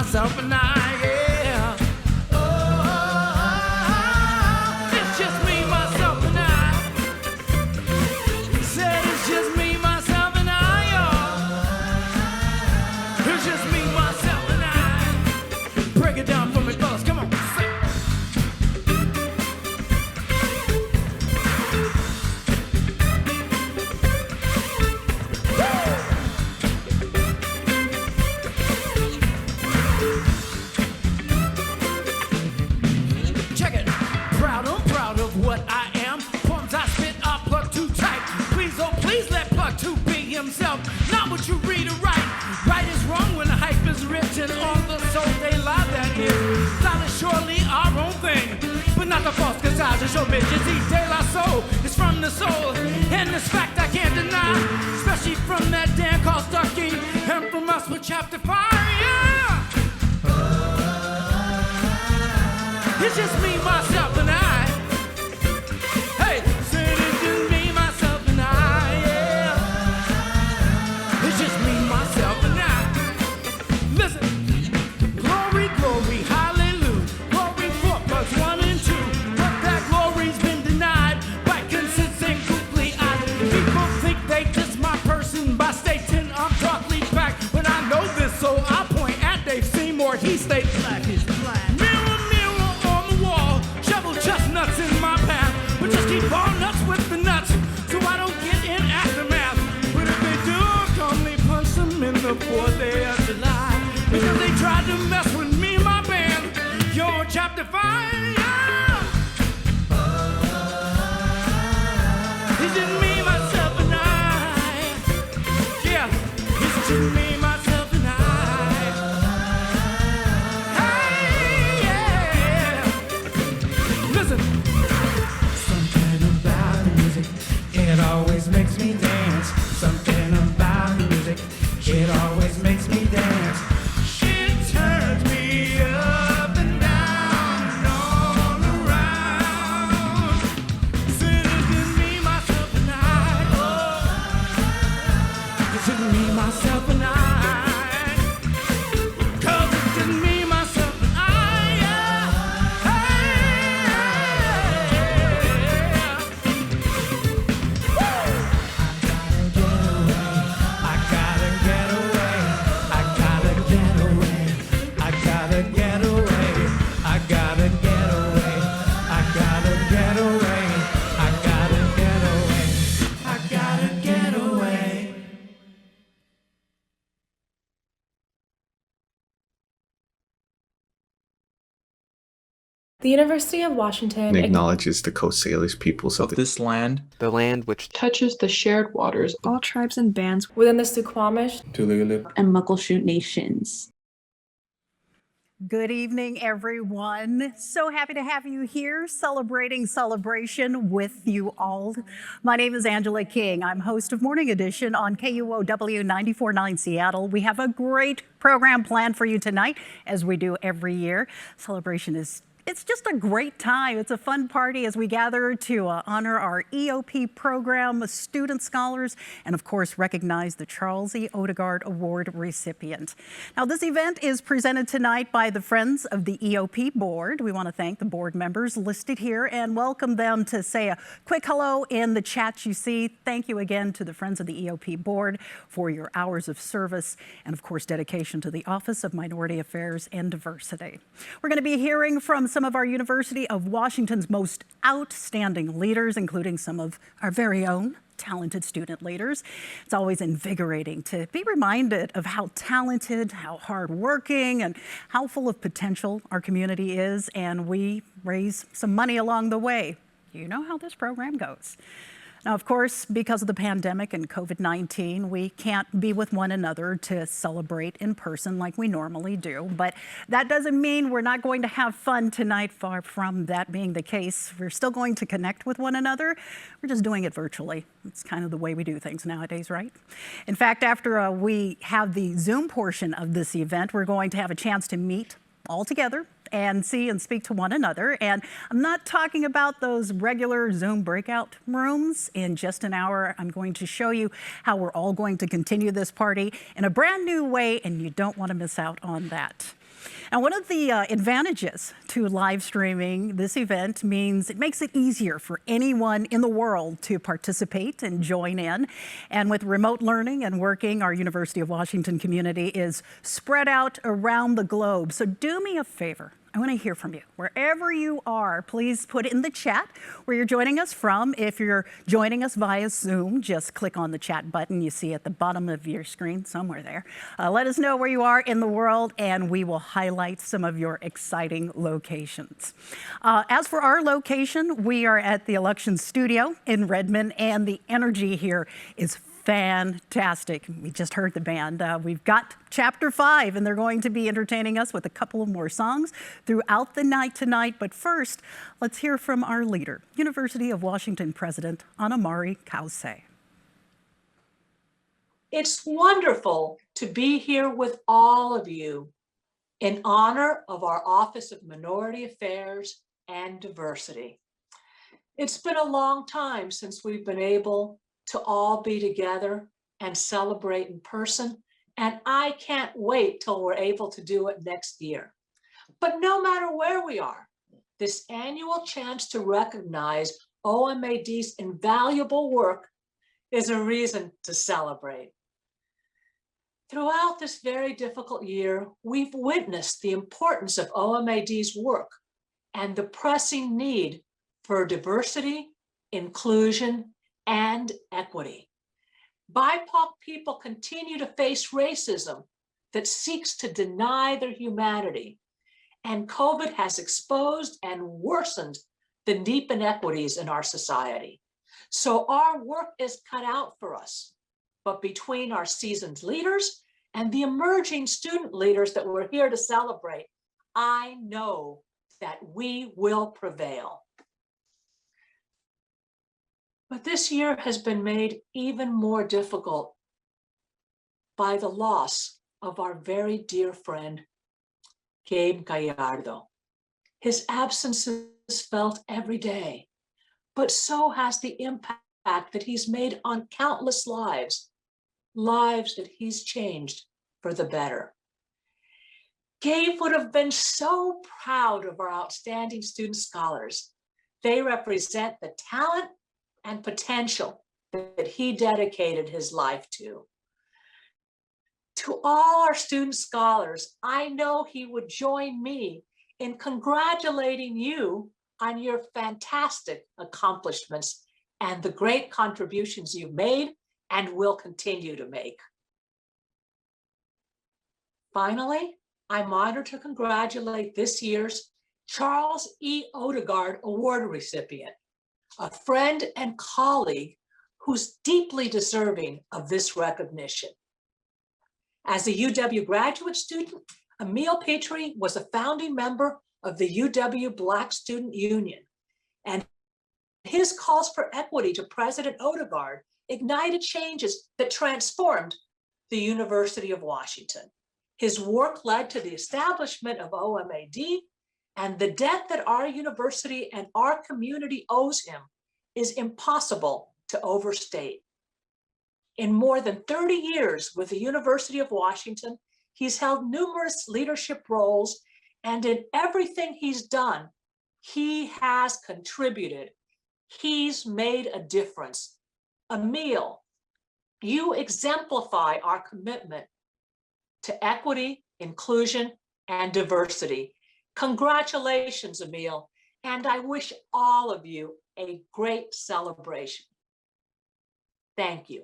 myself, and I, yeah. Oh, it's just me, myself, and I. Said it's just me, myself, and I, y'all. It's just me, myself, and I. Break it down for me, fellas. Come on, sing. Check it. Proud, I'm proud of what I am. Poems I spit, I plug too tight. Please, oh please, let plug to be himself. Not what you read or write. Right is wrong when the hype is written on the soul. They lie, that is. Style is surely our own thing, but not the false visage of show bitches. Each de la soul is from the soul, and this fact I can't deny. Especially from that damn called Stucking, and from us with chapter 5. Yeah. It's just me, myself, and I. Hey, said it's just me, myself, and I, yeah. It's just me, myself, and I. Listen, glory, glory, hallelujah. Glory for plus 1 and 2. But that glory's been denied by consistent googly eyes. People think they diss my person by stating I'm darkly black. When I know this, so I point at Dave Seymour. He states black is black. Mirror, mirror on the wall, shovel chestnuts in my path. But just keep on nuts with the nuts, so I don't get in aftermath. But if they do, calmly punch them in the 4th day of July. Because they tried to mess with me, my band. Yo, chapter 5, yeah. It's just me, myself, and I. Yeah, it's just me, myself, and I. Hey, yeah. Listen. Something about music, it always makes me dance. Something about music, it always makes me dance. It turns me up and down and all around. Said it's just me, myself, and I. Oh, it's just me, myself, and I. 'Cause it's just me, myself, and I. Yeah. I gotta get away. I gotta get away. I gotta get away. I gotta get away. I gotta get away. I gotta get away. I gotta get away. The University of Washington acknowledges the Coast Salish peoples of This land, the land which touches the shared waters, all tribes and bands within the Suquamish, Tulalip, and Muckleshoot nations. Good evening, everyone. So happy to have you here celebrating celebration with you all. My name is Angela King. I'm host of Morning Edition on KUOW 94.9 Seattle. We have a great program planned for you tonight, as we do every year. Celebration it's just a great time. It's a fun party as we gather to honor our EOP program student scholars and, of course, recognize the Charles E. Odegaard Award recipient. Now, this event is presented tonight by the Friends of the EOP Board. We want to thank the board members listed here and welcome them to say a quick hello in the chat you see. Thank you again to the Friends of the EOP Board for your hours of service and, of course, dedication to the Office of Minority Affairs and Diversity. We're going to be hearing from some of our University of Washington's most outstanding leaders, including some of our very own talented student leaders. It's always invigorating to be reminded of how talented, how hardworking, and how full of potential our community is, and we raise some money along the way. You know how this program goes. Now, of course, because of the pandemic and COVID-19, we can't be with one another to celebrate in person like we normally do. But that doesn't mean we're not going to have fun tonight. Far from that being the case, we're still going to connect with one another. We're just doing it virtually. It's kind of the way we do things nowadays, right? In fact, after we have the Zoom portion of this event, we're going to have a chance to meet all together and see and speak to one another. And I'm not talking about those regular Zoom breakout rooms. In just an hour, I'm going to show you how we're all going to continue this party in a brand new way, and you don't want to miss out on that. And one of the advantages to live streaming this event means it makes it easier for anyone in the world to participate and join in. And with remote learning and working, our University of Washington community is spread out around the globe. So do me a favor. I want to hear from you. Wherever you are, please put in the chat where you're joining us from. If you're joining us via Zoom, just click on the chat button you see at the bottom of your screen, somewhere there. Let us know where you are in the world, and we will highlight some of your exciting locations. As for our location, we are at the Election Studio in Redmond, and the energy here is fantastic. We just heard the band. We've got Chapter 5, and they're going to be entertaining us with a couple of more songs throughout the night tonight. But first, let's hear from our leader, University of Washington President Anamari Kause. It's wonderful to be here with all of you in honor of our Office of Minority Affairs and Diversity. It's been a long time since we've been able to all be together and celebrate in person, and I can't wait till we're able to do it next year. But no matter where we are, this annual chance to recognize OMA&D's invaluable work is a reason to celebrate. Throughout this very difficult year, we've witnessed the importance of OMA&D's work and the pressing need for diversity, inclusion, and equity. BIPOC people continue to face racism that seeks to deny their humanity, and COVID has exposed and worsened the deep inequities in our society. So our work is cut out for us, but between our seasoned leaders and the emerging student leaders that we're here to celebrate, I know that we will prevail. But this year has been made even more difficult by the loss of our very dear friend, Gabe Gallardo. His absence is felt every day, but so has the impact that he's made on countless lives, lives that he's changed for the better. Gabe would have been so proud of our outstanding student scholars. They represent the talent and potential that he dedicated his life to. To all our student scholars, I know he would join me in congratulating you on your fantastic accomplishments and the great contributions you've made and will continue to make. Finally, I'm honored to congratulate this year's Charles E. Odegaard Award recipient, a friend and colleague who's deeply deserving of this recognition. As a UW graduate student, Emile Pitre was a founding member of the UW Black Student Union, and his calls for equity to President Odegaard ignited changes that transformed the University of Washington. His work led to the establishment of OMA&D, and the debt that our university and our community owes him is impossible to overstate. In more than 30 years with the University of Washington, he's held numerous leadership roles, and in everything he's done, he has contributed. He's made a difference. Emile, you exemplify our commitment to equity, inclusion, and diversity. Congratulations, Emile, and I wish all of you a great celebration. Thank you.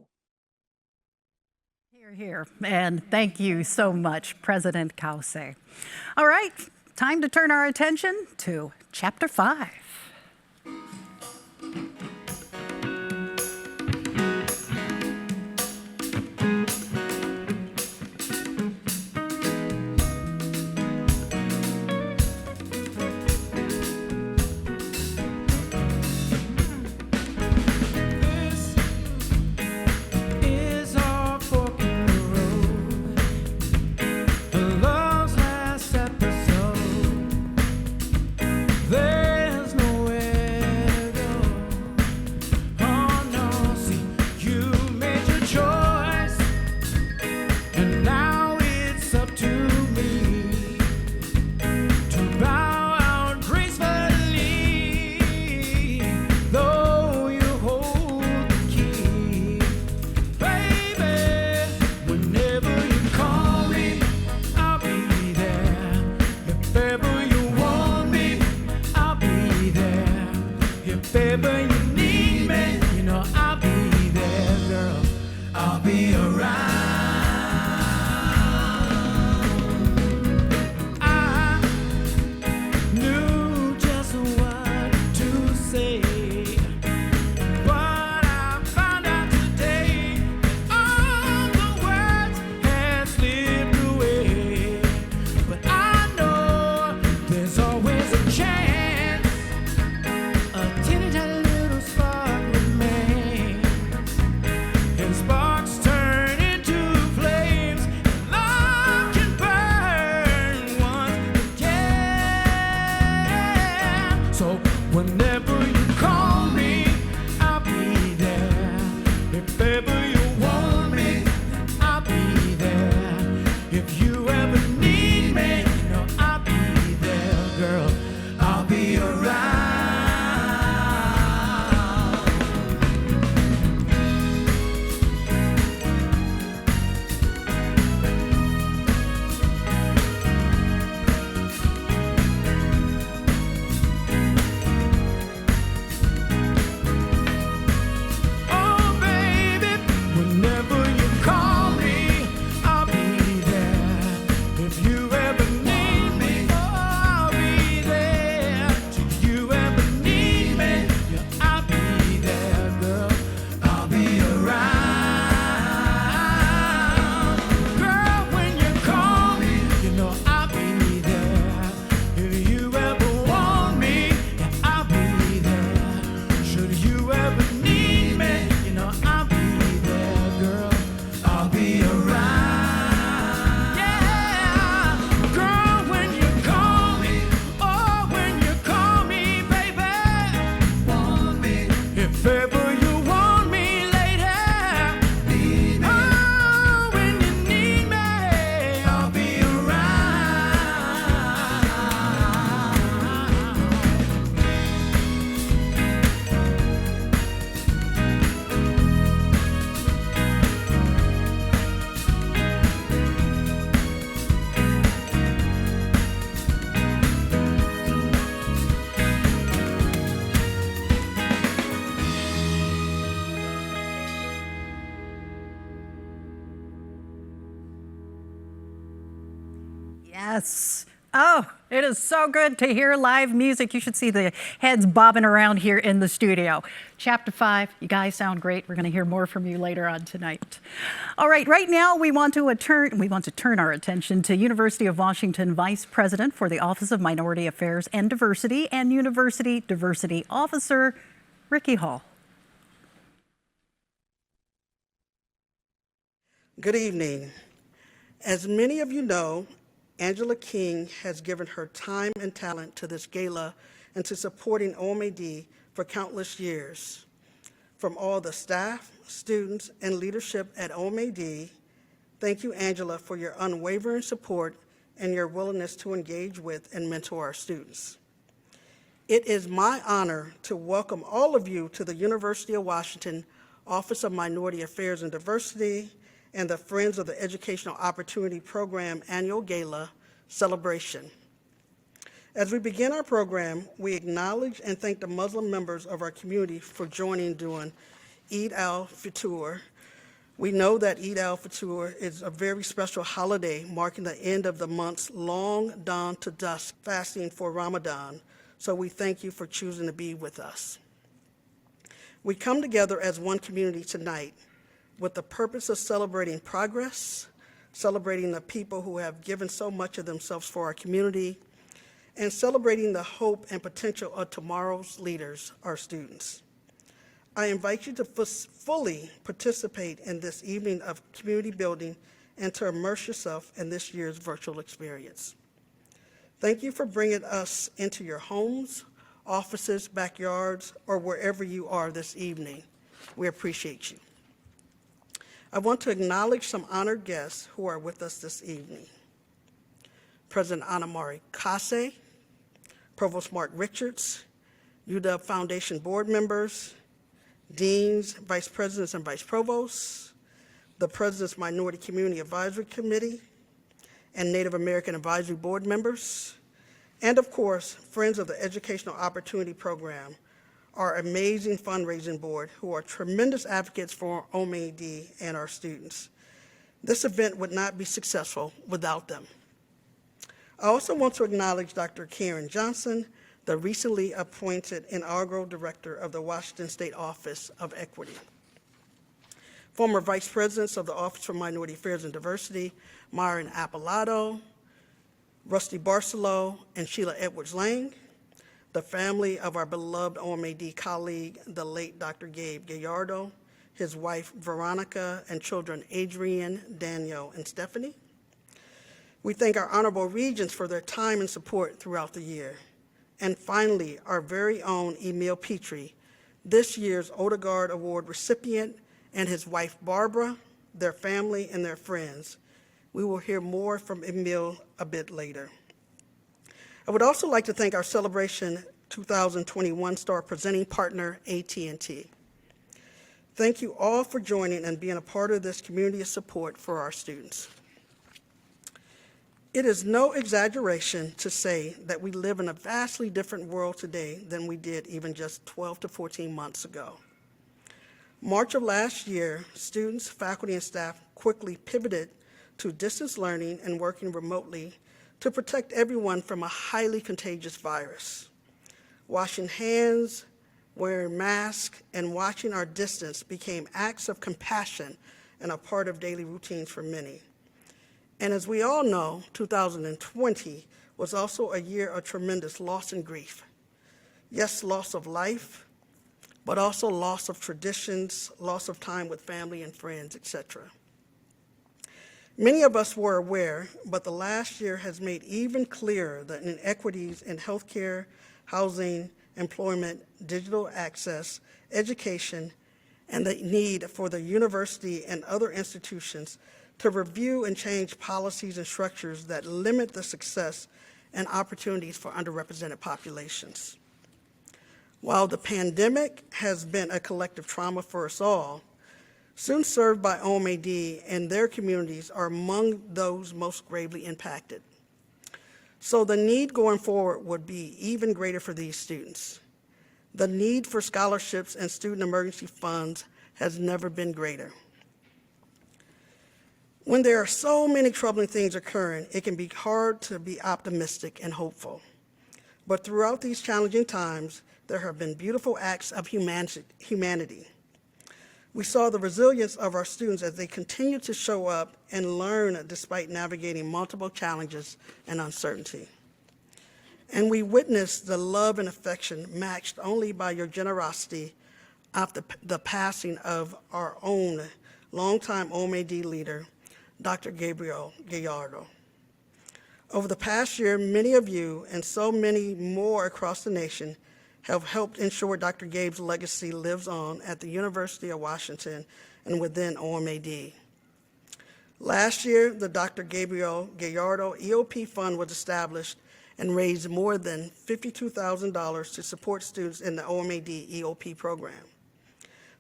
Hear, hear, and thank you so much, President Kause. All right, time to turn our attention to Chapter 5. Yes. Oh, it is so good to hear live music. You should see the heads bobbing around here in the studio. Chapter 5, you guys sound great. We're going to hear more from you later on tonight. All right, right now we want to turn our attention to University of Washington Vice President for the Office of Minority Affairs and Diversity and University Diversity Officer, Ricky Hall. Good evening. As many of you know, Angela King has given her time and talent to this gala and to supporting OMA&D for countless years. From all the staff, students, and leadership at OMA&D, thank you, Angela, for your unwavering support and your willingness to engage with and mentor our students. It is my honor to welcome all of you to the University of Washington Office of Minority Affairs and Diversity and the Friends of the Educational Opportunity Program Annual Gala celebration. As we begin our program, we acknowledge and thank the Muslim members of our community for joining during Eid al-Fitr. We know that Eid al-Fitr is a very special holiday marking the end of the month's long dawn to dusk fasting for Ramadan, so we thank you for choosing to be with us. We come together as one community tonight with the purpose of celebrating progress, celebrating the people who have given so much of themselves for our community, and celebrating the hope and potential of tomorrow's leaders, our students. I invite you to fully participate in this evening of community building and to immerse yourself in this year's virtual experience. Thank you for bringing us into your homes, offices, backyards, or wherever you are this evening. We appreciate you. I want to acknowledge some honored guests who are with us this evening. President Anamari Kase, Provost Mark Richards, UW Foundation board members, deans, vice presidents, and vice provosts, the President's Minority Community Advisory Committee, and Native American Advisory Board members, and of course, Friends of the Educational Opportunity Program, our amazing fundraising board who are tremendous advocates for OMA&D and our students. This event would not be successful without them. I also want to acknowledge Dr. Karen Johnson, the recently appointed inaugural director of the Washington State Office of Equity. Former vice presidents of the Office for Minority Affairs and Diversity, Myron Apalato, Rusty Barcelo, and Sheila Edwards-Lang, the family of our beloved OMA&D colleague, the late Dr. Gabe Gallardo, his wife Veronica, and children Adrian, Daniel, and Stephanie. We thank our honorable regents for their time and support throughout the year. And finally, our very own Emile Pitre, this year's Odegaard Award recipient, and his wife Barbara, their family, and their friends. We will hear more from Emile a bit later. I would also like to thank our Celebration 2021 star presenting partner, AT&T. Thank you all for joining and being a part of this community of support for our students. It is no exaggeration to say that we live in a vastly different world today than we did even just 12 to 14 months ago. March of last year, students, faculty, and staff quickly pivoted to distance learning and working remotely to protect everyone from a highly contagious virus. Washing hands, wearing masks, and watching our distance became acts of compassion and a part of daily routines for many. And as we all know, 2020 was also a year of tremendous loss and grief. Yes, loss of life, but also loss of traditions, loss of time with family and friends, etc. Many of us were aware, but the last year has made even clearer the inequities in healthcare, housing, employment, digital access, education, and the need for the university and other institutions to review and change policies and structures that limit the success and opportunities for underrepresented populations. While the pandemic has been a collective trauma for us all, students served by OMA&D and their communities are among those most gravely impacted. So the need going forward would be even greater for these students. The need for scholarships and student emergency funds has never been greater. When there are so many troubling things occurring, it can be hard to be optimistic and hopeful. But throughout these challenging times, there have been beautiful acts of humanity. We saw the resilience of our students as they continue to show up and learn despite navigating multiple challenges and uncertainty. And we witnessed the love and affection matched only by your generosity after the passing of our own longtime OMA&D leader, Dr. Gabriel Gallardo. Over the past year, many of you and so many more across the nation have helped ensure Dr. Gabe's legacy lives on at the University of Washington and within OMA&D. Last year, the Dr. Gabriel Gallardo EOP Fund was established and raised more than $52,000 to support students in the OMA&D EOP program.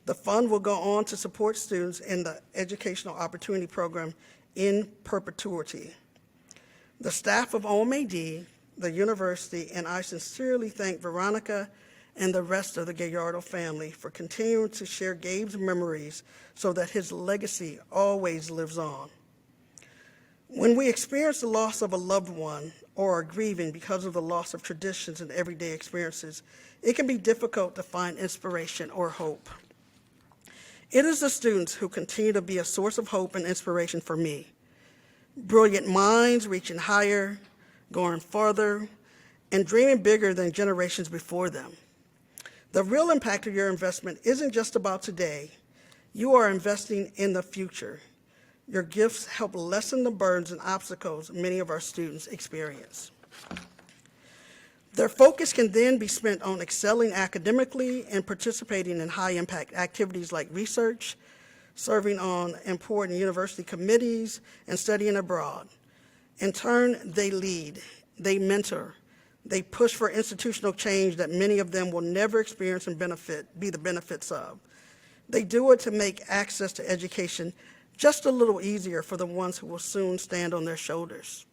The fund will go on to support students in the Educational Opportunity Program in perpetuity. The staff of OMA&D, the university, and I sincerely thank Veronica and the rest of the Gallardo family for continuing to share Gabe's memories so that his legacy always lives on. When we experience the loss of a loved one or are grieving because of the loss of traditions and everyday experiences, it can be difficult to find inspiration or hope. It is the students who continue to be a source of hope and inspiration for me. Brilliant minds reaching higher, going farther, and dreaming bigger than generations before them. The real impact of your investment isn't just about today. You are investing in the future. Your gifts help lessen the burdens and obstacles many of our students experience. Their focus can then be spent on excelling academically and participating in high-impact activities like research, serving on important university committees, and studying abroad. In turn, they lead, they mentor, they push for institutional change that many of them will never experience and be the benefits of. They do it to make access to education just a little easier for the ones who will soon stand on their shoulders.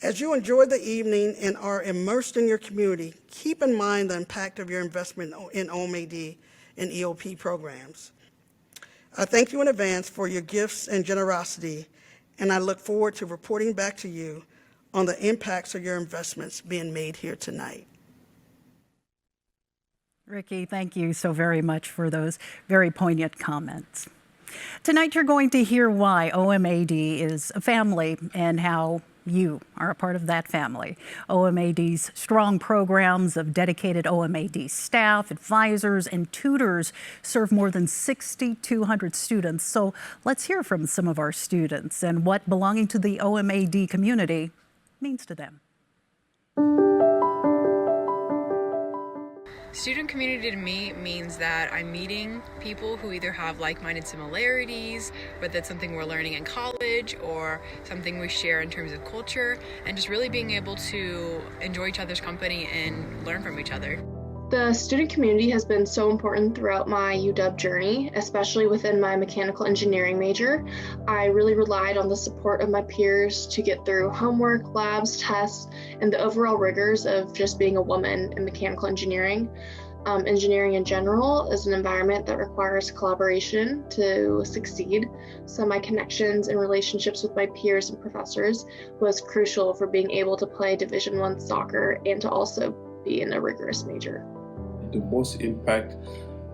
As you enjoy the evening and are immersed in your community, keep in mind the impact of your investment in OMA&D and EOP programs. I thank you in advance for your gifts and generosity, and I look forward to reporting back to you on the impacts of your investments being made here tonight. Ricky, thank you so very much for those very poignant comments. Tonight, you're going to hear why OMA&D is a family and how you are a part of that family. OMA&D's strong programs of dedicated OMA&D staff, advisors, and tutors serve more than 6,200 students. So let's hear from some of our students and what belonging to the OMA&D community means to them. Student community to me means that I'm meeting people who either have like-minded similarities, whether that's something we're learning in college or something we share in terms of culture, and just really being able to enjoy each other's company and learn from each other. The student community has been so important throughout my UW journey, especially within my mechanical engineering major. I really relied on the support of my peers to get through homework, labs, tests, and the overall rigors of just being a woman in mechanical engineering. Engineering in general is an environment that requires collaboration to succeed. So my connections and relationships with my peers and professors was crucial for being able to play Division I soccer and to also be in a rigorous major. The most impact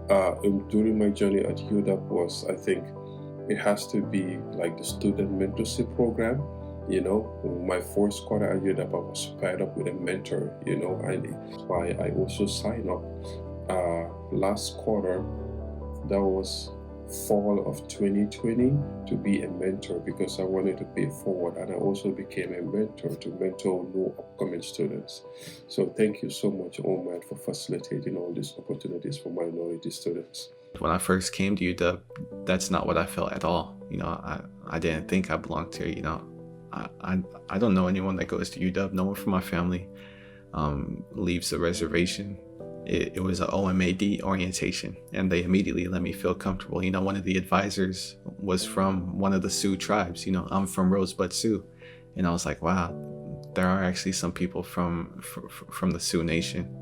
during my journey at UW was, I think, it has to be like the student mentorship program. You know, my first quarter at UW, I was paired up with a mentor, you know, and that's why I also signed up last quarter, that was fall of 2020, to be a mentor because I wanted to pay forward, and I also became a mentor to mentor new upcoming students. So thank you so much, OMA&D, for facilitating all these opportunities for minority students. When I first came to UW, that's not what I felt at all. You know, I didn't think I belonged here. You know, I don't know anyone that goes to UW. No one from my family leaves the reservation. It was an OMA&D orientation, and they immediately let me feel comfortable. You know, one of the advisors was from one of the Sioux tribes. You know, I'm from Rosebud Sioux, and I was like, wow, there are actually some people from the Sioux Nation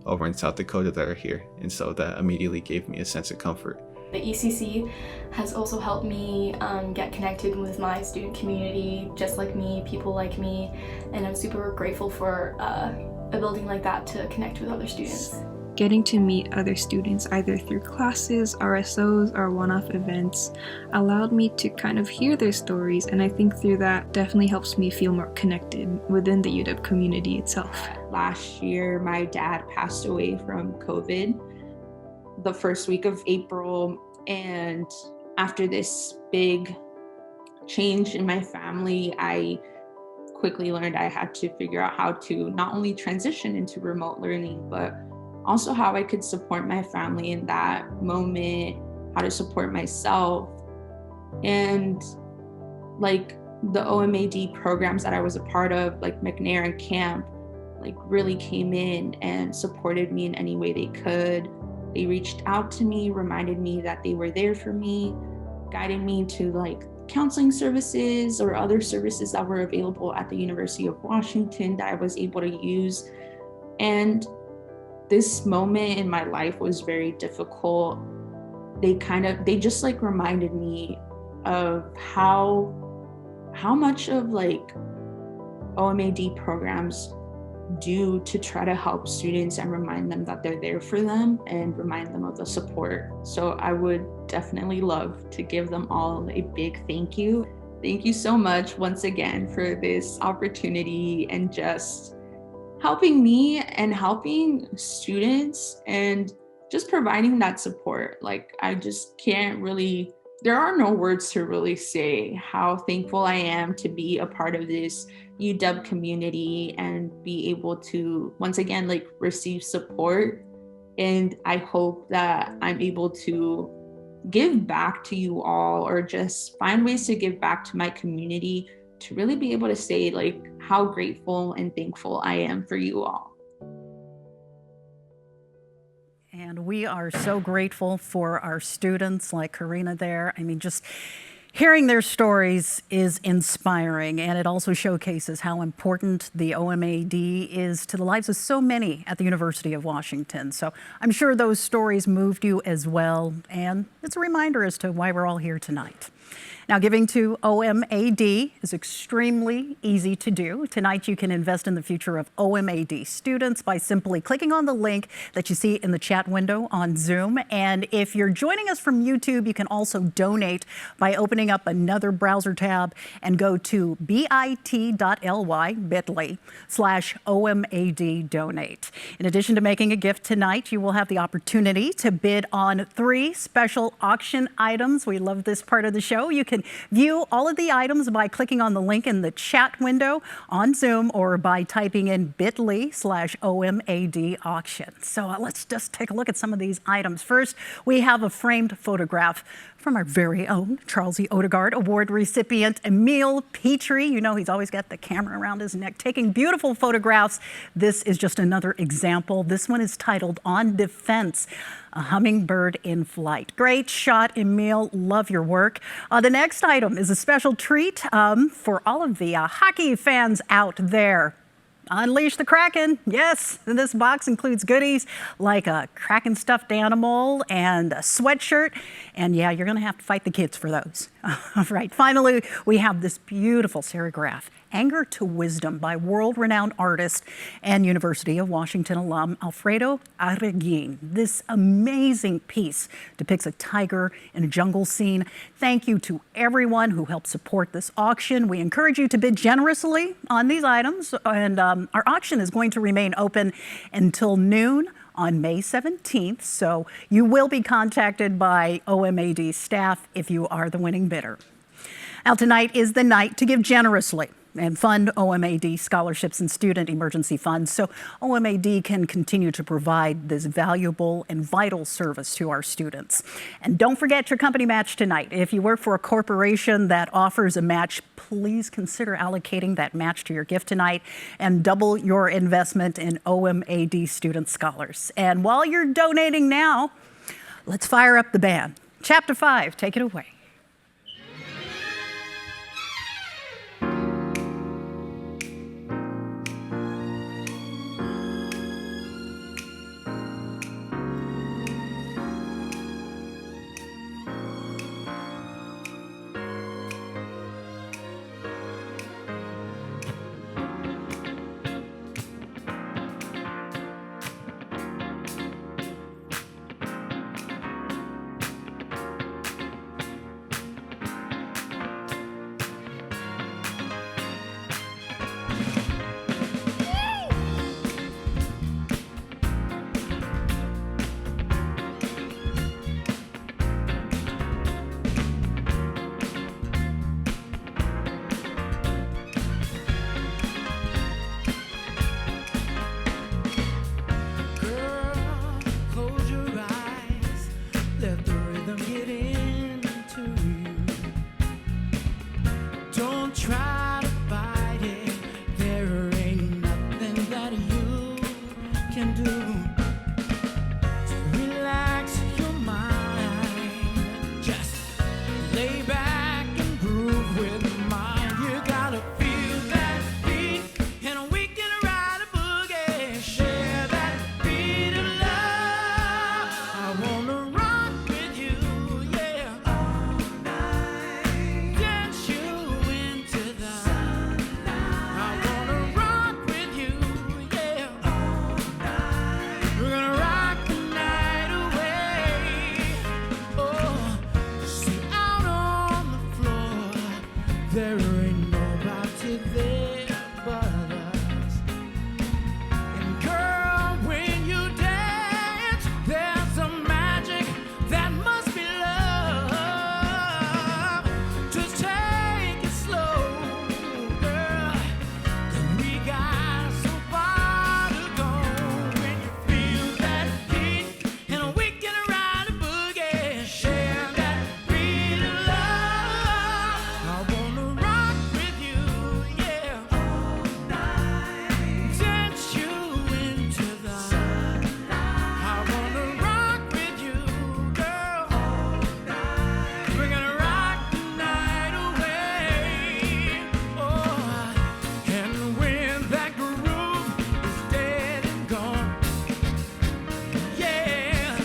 over in South Dakota that are here, and so that immediately gave me a sense of comfort. The ECC has also helped me get connected with my student community, just like me, people like me, and I'm super grateful for a building like that to connect with other students. Getting to meet other students either through classes, RSOs, or one-off events allowed me to kind of hear their stories, and I think through that definitely helps me feel more connected within the UW community itself. Last year, my dad passed away from COVID the first week of April, and after this big change in my family, I quickly learned I had to figure out how to not only transition into remote learning, but also how I could support my family in that moment, how to support myself. And like the OMA&D programs that I was a part of, like McNair and Camp, like really came in and supported me in any way they could. They reached out to me, reminded me that they were there for me, guided me to like counseling services or other services that were available at the University of Washington that I was able to use. And this moment in my life was very difficult. They just like reminded me of how much of like OMA&D programs do to try to help students and remind them that they're there for them and remind them of the support. So I would definitely love to give them all a big thank you. Thank you so much once again for this opportunity and just helping me and helping students and just providing that support. Like I just can't really, there are no words to really say how thankful I am to be a part of this UW community and be able to once again like receive support. And I hope that I'm able to give back to you all or just find ways to give back to my community to really be able to say like how grateful and thankful I am for you all. And we are so grateful for our students like Karina there. I mean, just hearing their stories is inspiring, and it also showcases how important the OMA&D is to the lives of so many at the University of Washington. So I'm sure those stories moved you as well, and it's a reminder as to why we're all here tonight. Now, giving to OMA&D is extremely easy to do. Tonight, you can invest in the future of OMA&D students by simply clicking on the link that you see in the chat window on Zoom. And if you're joining us from YouTube, you can also donate by opening up another browser tab and go to bit.ly/OMA&D donate. In addition to making a gift tonight, you will have the opportunity to bid on 3 special auction items. We love this part of the show. You can view all of the items by clicking on the link in the chat window on Zoom or by typing in bit.ly/OMA&D auction. So let's just take a look at some of these items. First, we have a framed photograph from our very own Charles E. Odegaard Award recipient, Emile Pitre. You know, he's always got the camera around his neck, taking beautiful photographs. This is just another example. This one is titled On Defense, a hummingbird in flight. Great shot, Emile. Love your work. The next item is a special treat for all of the hockey fans out there. Unleash the Kraken. Yes, this box includes goodies like a Kraken stuffed animal and a sweatshirt. And yeah, you're going to have to fight the kids for those. All right, finally, we have this beautiful serigraph, Anger to Wisdom, by world-renowned artist and University of Washington alum Alfredo Arreguin. This amazing piece depicts a tiger in a jungle scene. Thank you to everyone who helped support this auction. We encourage you to bid generously on these items, and our auction is going to remain open until noon on May 17th, so you will be contacted by OMA&D staff if you are the winning bidder. Now, tonight is the night to give generously and fund OMA&D scholarships and student emergency funds so OMA&D can continue to provide this valuable and vital service to our students. And don't forget your company match tonight. If you work for a corporation that offers a match, please consider allocating that match to your gift tonight and double your investment in OMA&D student scholars. And while you're donating now, let's fire up the band. Chapter 5, take it away. don't try to fight it. There ain't nothing that you can do to relax your mind. Just lay back and groove with mine. You gotta feel that beat, and we can ride a boogie. Share that beat of love. I wanna rock with you, yeah, all night. Dance you into the sunlight. I wanna rock with you, yeah, all night. We're gonna rock the night away. Oh, see, out on the floor, there ain't nobody there but us. And girl, when you dance, there's a magic that must be love. Just take it slow, girl, 'cause we got so far to go. When you feel that heat, and we can ride a boogie. Share that beat of love. I wanna rock with you, yeah, all night. Dance you into the sunlight. I wanna rock with you, girl, all night. We're gonna rock the night away. Oh, and when that groove is dead and gone, yeah,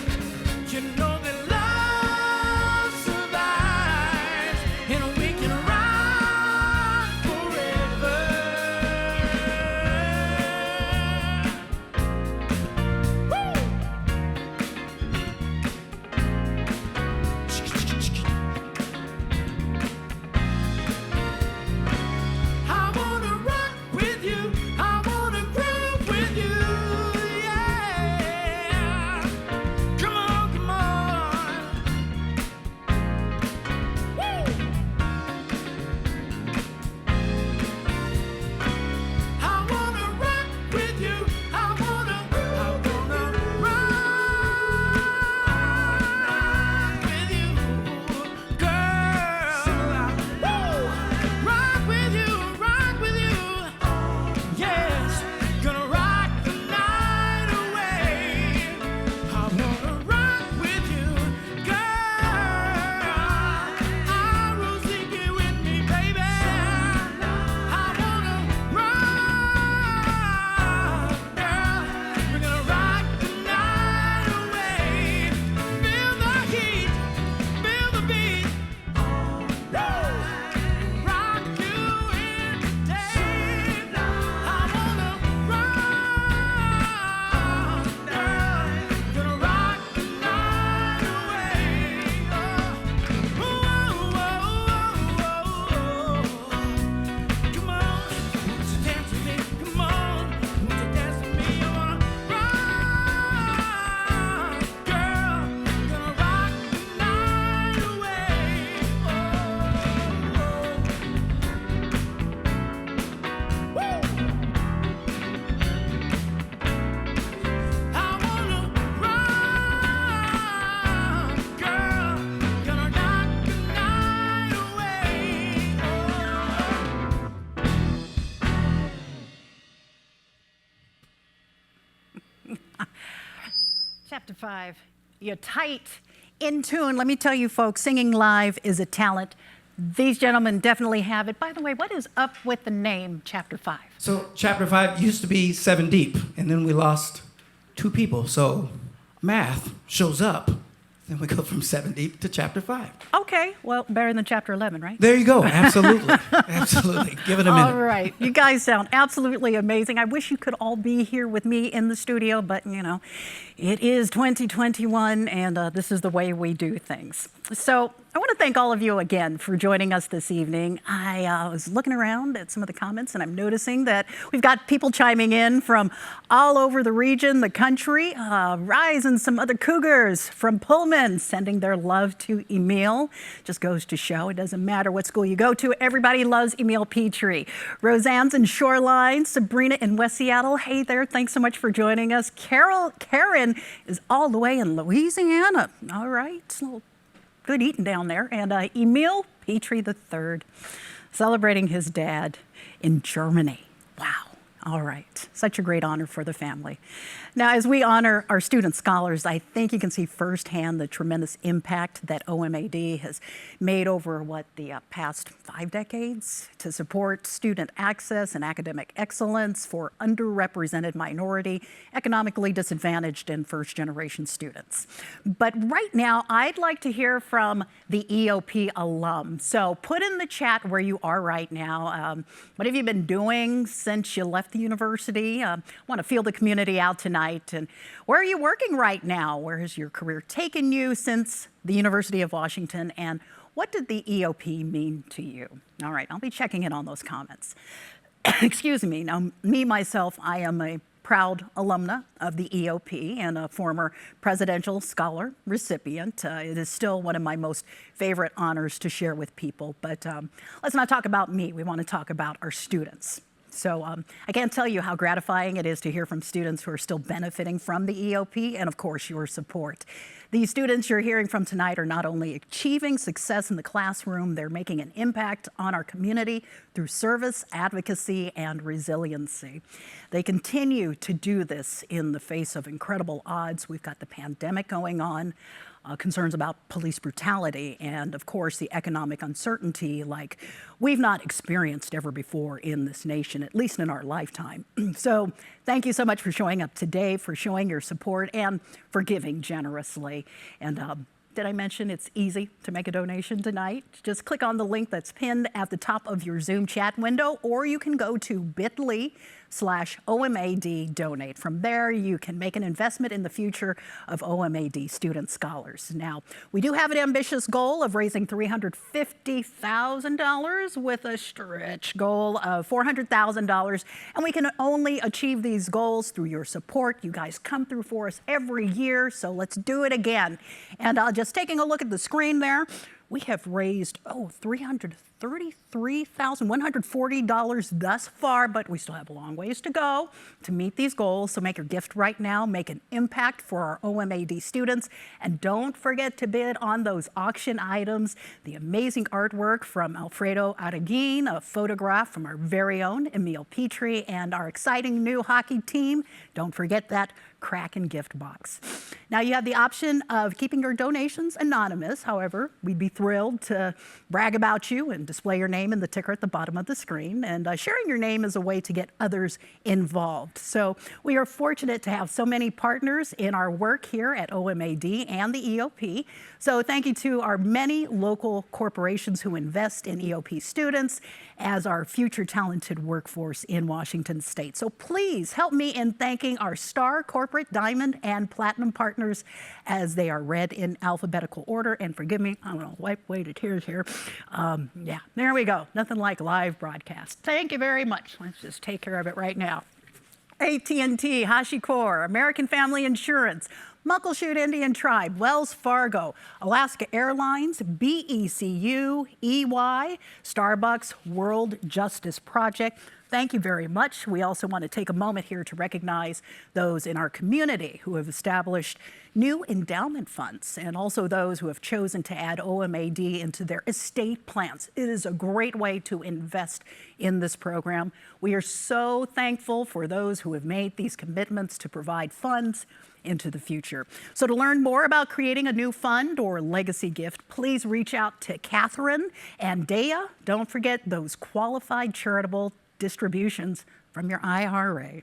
you know that love survives, and we can rock forever. I wanna rock with you. I wanna groove with you. Yeah. Come on, come on. Woo. I wanna rock with you. I wanna rock with you, girl. Woo. Rock with you, rock with you. Yes, gonna rock the night away. I wanna rock with you, girl. I will take you with me, baby. I wanna rock, girl. We're gonna rock the night away. Feel the heat, feel the beat. Rock you in the day. I wanna rock, girl. Gonna rock the night away. Oh, come on, won't you dance with me? Come on, won't you dance with me? I wanna rock, girl. Gonna rock the night away. Woo. I wanna rock, girl. Gonna rock the night away. Chapter 5, you're tight, in tune. Let me tell you, folks, singing live is a talent. These gentlemen definitely have it. By the way, what is up with the name Chapter 5? So chapter 5 used to be 7 deep, and then we lost 2 people. So math shows up. Then we go from 7 deep to chapter 5. Okay, well, better than Chapter 11, right? There you go. Absolutely. Absolutely. Give it a minute. All right. You guys sound absolutely amazing. I wish you could all be here with me in the studio, but, you know, it is 2021, and this is the way we do things. So I want to thank all of you again for joining us this evening. I was looking around at some of the comments, and I'm noticing that we've got people chiming in from all over the region, the country. Rise and some other cougars from Pullman sending their love to Emile. Just goes to show it doesn't matter what school you go to. Everybody loves Emile Petrie. Roseanne's in Shoreline. Sabrina in West Seattle. Hey there. Thanks so much for joining us. Karen is all the way in Louisiana. All right. Good eating down there. And Emile Petrie III. celebrating his dad in Germany. Wow. All right. Such a great honor for the family. Now, as we honor our student scholars, I think you can see firsthand the tremendous impact that OMA&D has made over the past 5 decades to support student access and academic excellence for underrepresented minority, economically disadvantaged, and first-generation students. But right now, I'd like to hear from the EOP alum. So put in the chat where you are right now. What have you been doing since you left the university? I want to feel the community out tonight. And where are you working right now? Where has your career taken you since the University of Washington? And what did the EOP mean to you? All right, I'll be checking in on those comments. Excuse me. Now, myself, I am a proud alumna of the EOP and a former Presidential Scholar recipient. It is still one of my most favorite honors to share with people. But let's not talk about me. We want to talk about our students. So I can't tell you how gratifying it is to hear from students who are still benefiting from the EOP and, of course, your support. These students you're hearing from tonight are not only achieving success in the classroom, they're making an impact on our community through service, advocacy, and resiliency. They continue to do this in the face of incredible odds. We've got the pandemic going on, concerns about police brutality, and of course the economic uncertainty like we've not experienced ever before in this nation, at least in our lifetime. So thank you so much for showing up today, for showing your support, and for giving generously. And did I mention it's easy to make a donation tonight? Just click on the link that's pinned at the top of your Zoom chat window, or you can go to bit.ly/OMA&D donate. From there, you can make an investment in the future of OMA&D student scholars. Now, we do have an ambitious goal of raising $350,000 with a stretch goal of $400,000, and we can only achieve these goals through your support. You guys come through for us every year, so let's do it again. And just taking a look at the screen there, we have raised, $333,140 thus far, but we still have a long ways to go to meet these goals. So make your gift right now, make an impact for our OMA&D students, and don't forget to bid on those auction items. The amazing artwork from Alfredo Araguin, a photograph from our very own Emile Pitre, and our exciting new hockey team. Don't forget that Kraken gift box. Now, you have the option of keeping your donations anonymous. However, we'd be thrilled to brag about you and display your name in the ticker at the bottom of the screen. And sharing your name is a way to get others involved. So we are fortunate to have so many partners in our work here at OMA&D and the EOP. So thank you to our many local corporations who invest in EOP students as our future talented workforce in Washington State. So please help me in thanking our Star, Corporate, Diamond, and Platinum partners as they are read in alphabetical order. And forgive me, I'm going to wipe away the tears here. Yeah, there we go. Nothing like live broadcast. Thank you very much. Let's just take care of it right now. AT&T, HashiCorp, American Family Insurance, Muckleshoot Indian Tribe, Wells Fargo, Alaska Airlines, BECU, EY, Starbucks, World Justice Project. Thank you very much. We also want to take a moment here to recognize those in our community who have established new endowment funds and also those who have chosen to add OMA&D into their estate plans. It is a great way to invest in this program. We are so thankful for those who have made these commitments to provide funds into the future. So to learn more about creating a new fund or legacy gift, please reach out to Catherine and Dea. Don't forget those qualified charitable distributions from your IRA.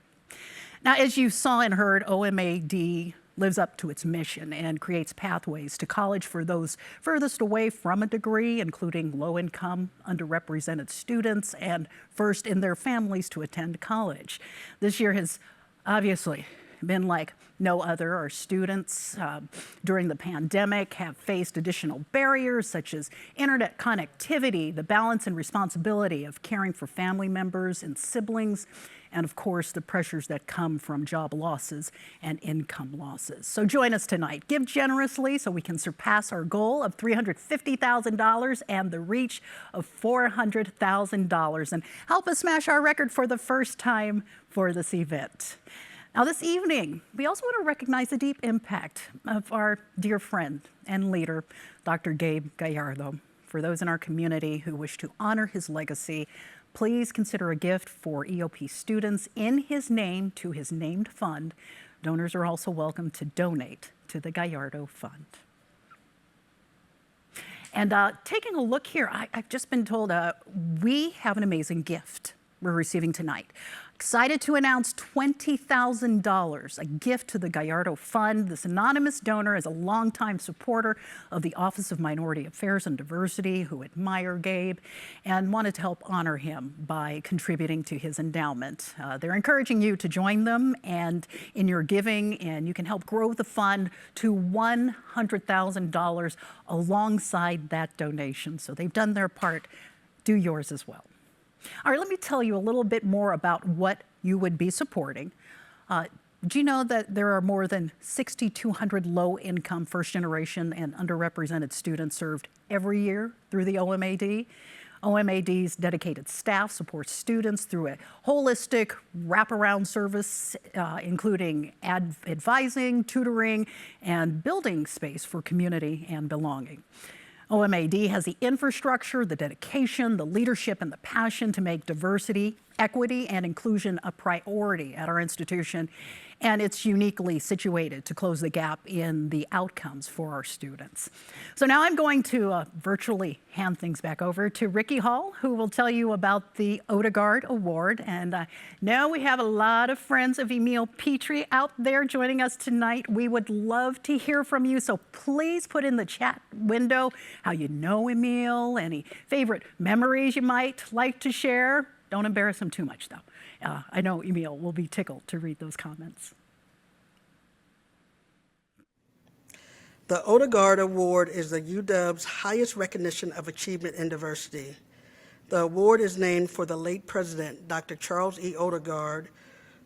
Now, as you saw and heard, OMA&D lives up to its mission and creates pathways to college for those furthest away from a degree, including low-income, underrepresented students, and first in their families to attend college. This year has obviously been like no other. Our students during the pandemic have faced additional barriers such as internet connectivity, the balance and responsibility of caring for family members and siblings, and of course the pressures that come from job losses and income losses. So join us tonight. Give generously so we can surpass our goal of $350,000 and the reach of $400,000, and help us smash our record for the first time for this event. Now, this evening, we also want to recognize the deep impact of our dear friend and leader, Dr. Gabe Gallardo. For those in our community who wish to honor his legacy, please consider a gift for EOP students in his name to his named fund. Donors are also welcome to donate to the Gallardo Fund. And taking a look here, I've just been told we have an amazing gift we're receiving tonight. Excited to announce $20,000, a gift to the Gallardo Fund. This anonymous donor is a longtime supporter of the Office of Minority Affairs and Diversity who admire Gabe and wanted to help honor him by contributing to his endowment. They're encouraging you to join them and in your giving, and you can help grow the fund to $100,000 alongside that donation. So they've done their part. Do yours as well. All right, let me tell you a little bit more about what you would be supporting. Do you know that there are more than 6,200 low-income, first-generation, and underrepresented students served every year through the OMA&D? OMA&D's dedicated staff supports students through a holistic wraparound service, including advising, tutoring, and building space for community and belonging. OMA&D has the infrastructure, the dedication, the leadership, and the passion to make diversity, equity, and inclusion a priority at our institution, and it's uniquely situated to close the gap in the outcomes for our students. So now I'm going to virtually hand things back over to Ricky Hall, who will tell you about the Odegaard Award. And now we have a lot of friends of Emile Pitre out there joining us tonight. We would love to hear from you, so please put in the chat window how you know Emile, any favorite memories you might like to share. Don't embarrass him too much, though. I know Emile will be tickled to read those comments. The Odegaard Award is the UW's highest recognition of achievement in diversity. The award is named for the late president, Dr. Charles E. Odegaard,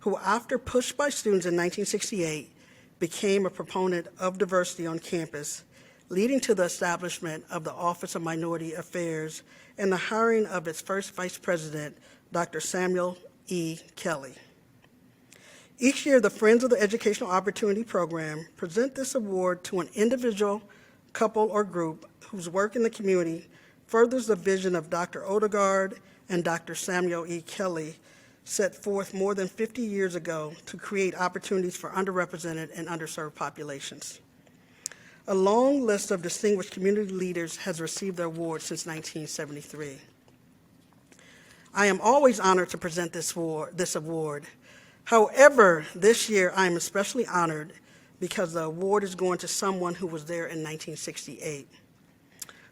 who, after pushed by students in 1968, became a proponent of diversity on campus, leading to the establishment of the Office of Minority Affairs and the hiring of its first vice president, Dr. Samuel E. Kelly. Each year, the Friends of the Educational Opportunity Program present this award to an individual, couple, or group whose work in the community furthers the vision of Dr. Odegaard and Dr. Samuel E. Kelly set forth more than 50 years ago to create opportunities for underrepresented and underserved populations. A long list of distinguished community leaders has received the award since 1973. I am always honored to present this award. However, this year I am especially honored because the award is going to someone who was there in 1968,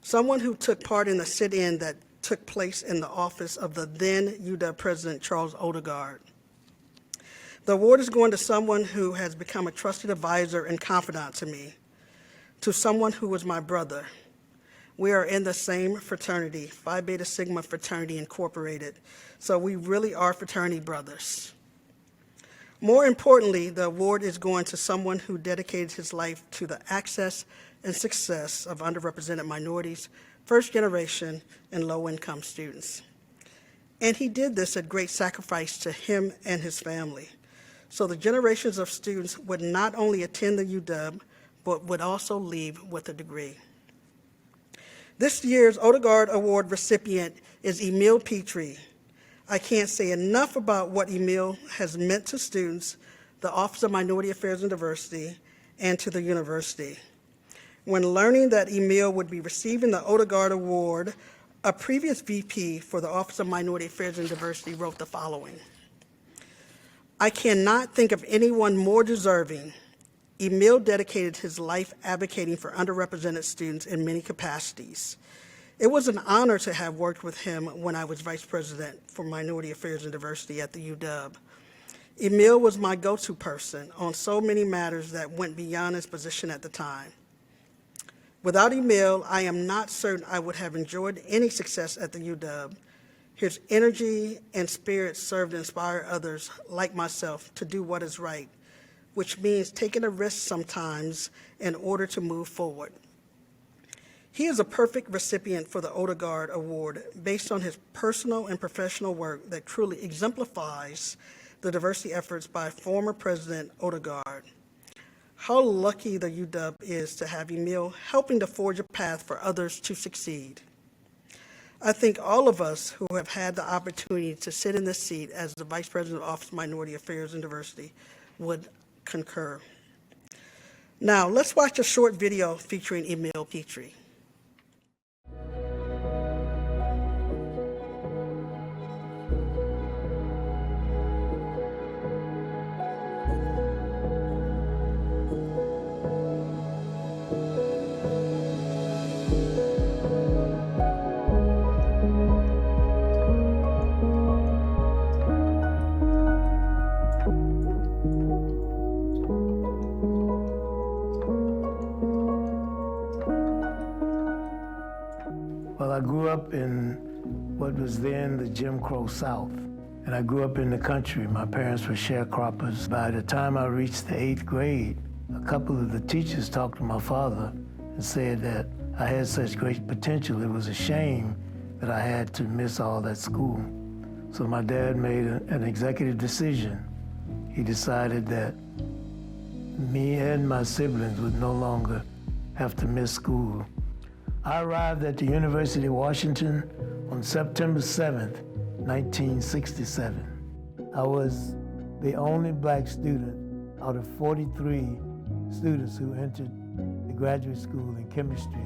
someone who took part in the sit-in that took place in the office of the then UW President Charles Odegaard. The award is going to someone who has become a trusted advisor and confidant to me, to someone who was my brother. We are in the same fraternity, Phi Beta Sigma Fraternity Incorporated, so we really are fraternity brothers. More importantly, the award is going to someone who dedicated his life to the access and success of underrepresented minorities, first generation, and low-income students. And he did this at great sacrifice to him and his family. So the generations of students would not only attend the UW, but would also leave with a degree. This year's Odegaard Award recipient is Emile Pitre. I can't say enough about what Emile has meant to students, the Office of Minority Affairs and Diversity, and to the university. When learning that Emile would be receiving the Odegaard Award, a previous VP for the Office of Minority Affairs and Diversity wrote the following: "I cannot think of anyone more deserving. Emile dedicated his life advocating for underrepresented students in many capacities. It was an honor to have worked with him when I was Vice President for Minority Affairs and Diversity at the UW. Emile was my go-to person on so many matters that went beyond his position at the time. Without Emile, I am not certain I would have enjoyed any success at the UW. His energy and spirit served to inspire others like myself to do what is right, which means taking a risk sometimes in order to move forward. He is a perfect recipient for the Odegaard Award based on his personal and professional work that truly exemplifies the diversity efforts by former President Odegaard. How lucky the UW is to have Emile helping to forge a path for others to succeed. I think all of us who have had the opportunity to sit in this seat as the Vice President of Office of Minority Affairs and Diversity would concur. Now, let's watch a short video featuring Emile Pitre. Well, I grew up in what was then the Jim Crow South, and I grew up in the country. My parents were sharecroppers. By the time I reached the 8th grade, a couple of the teachers talked to my father and said that I had such great potential, it was a shame that I had to miss all that school. So my dad made an executive decision. He decided that me and my siblings would no longer have to miss school. I arrived at the University of Washington on September 7th, 1967. I was the only black student out of 43 students who entered the graduate school in chemistry.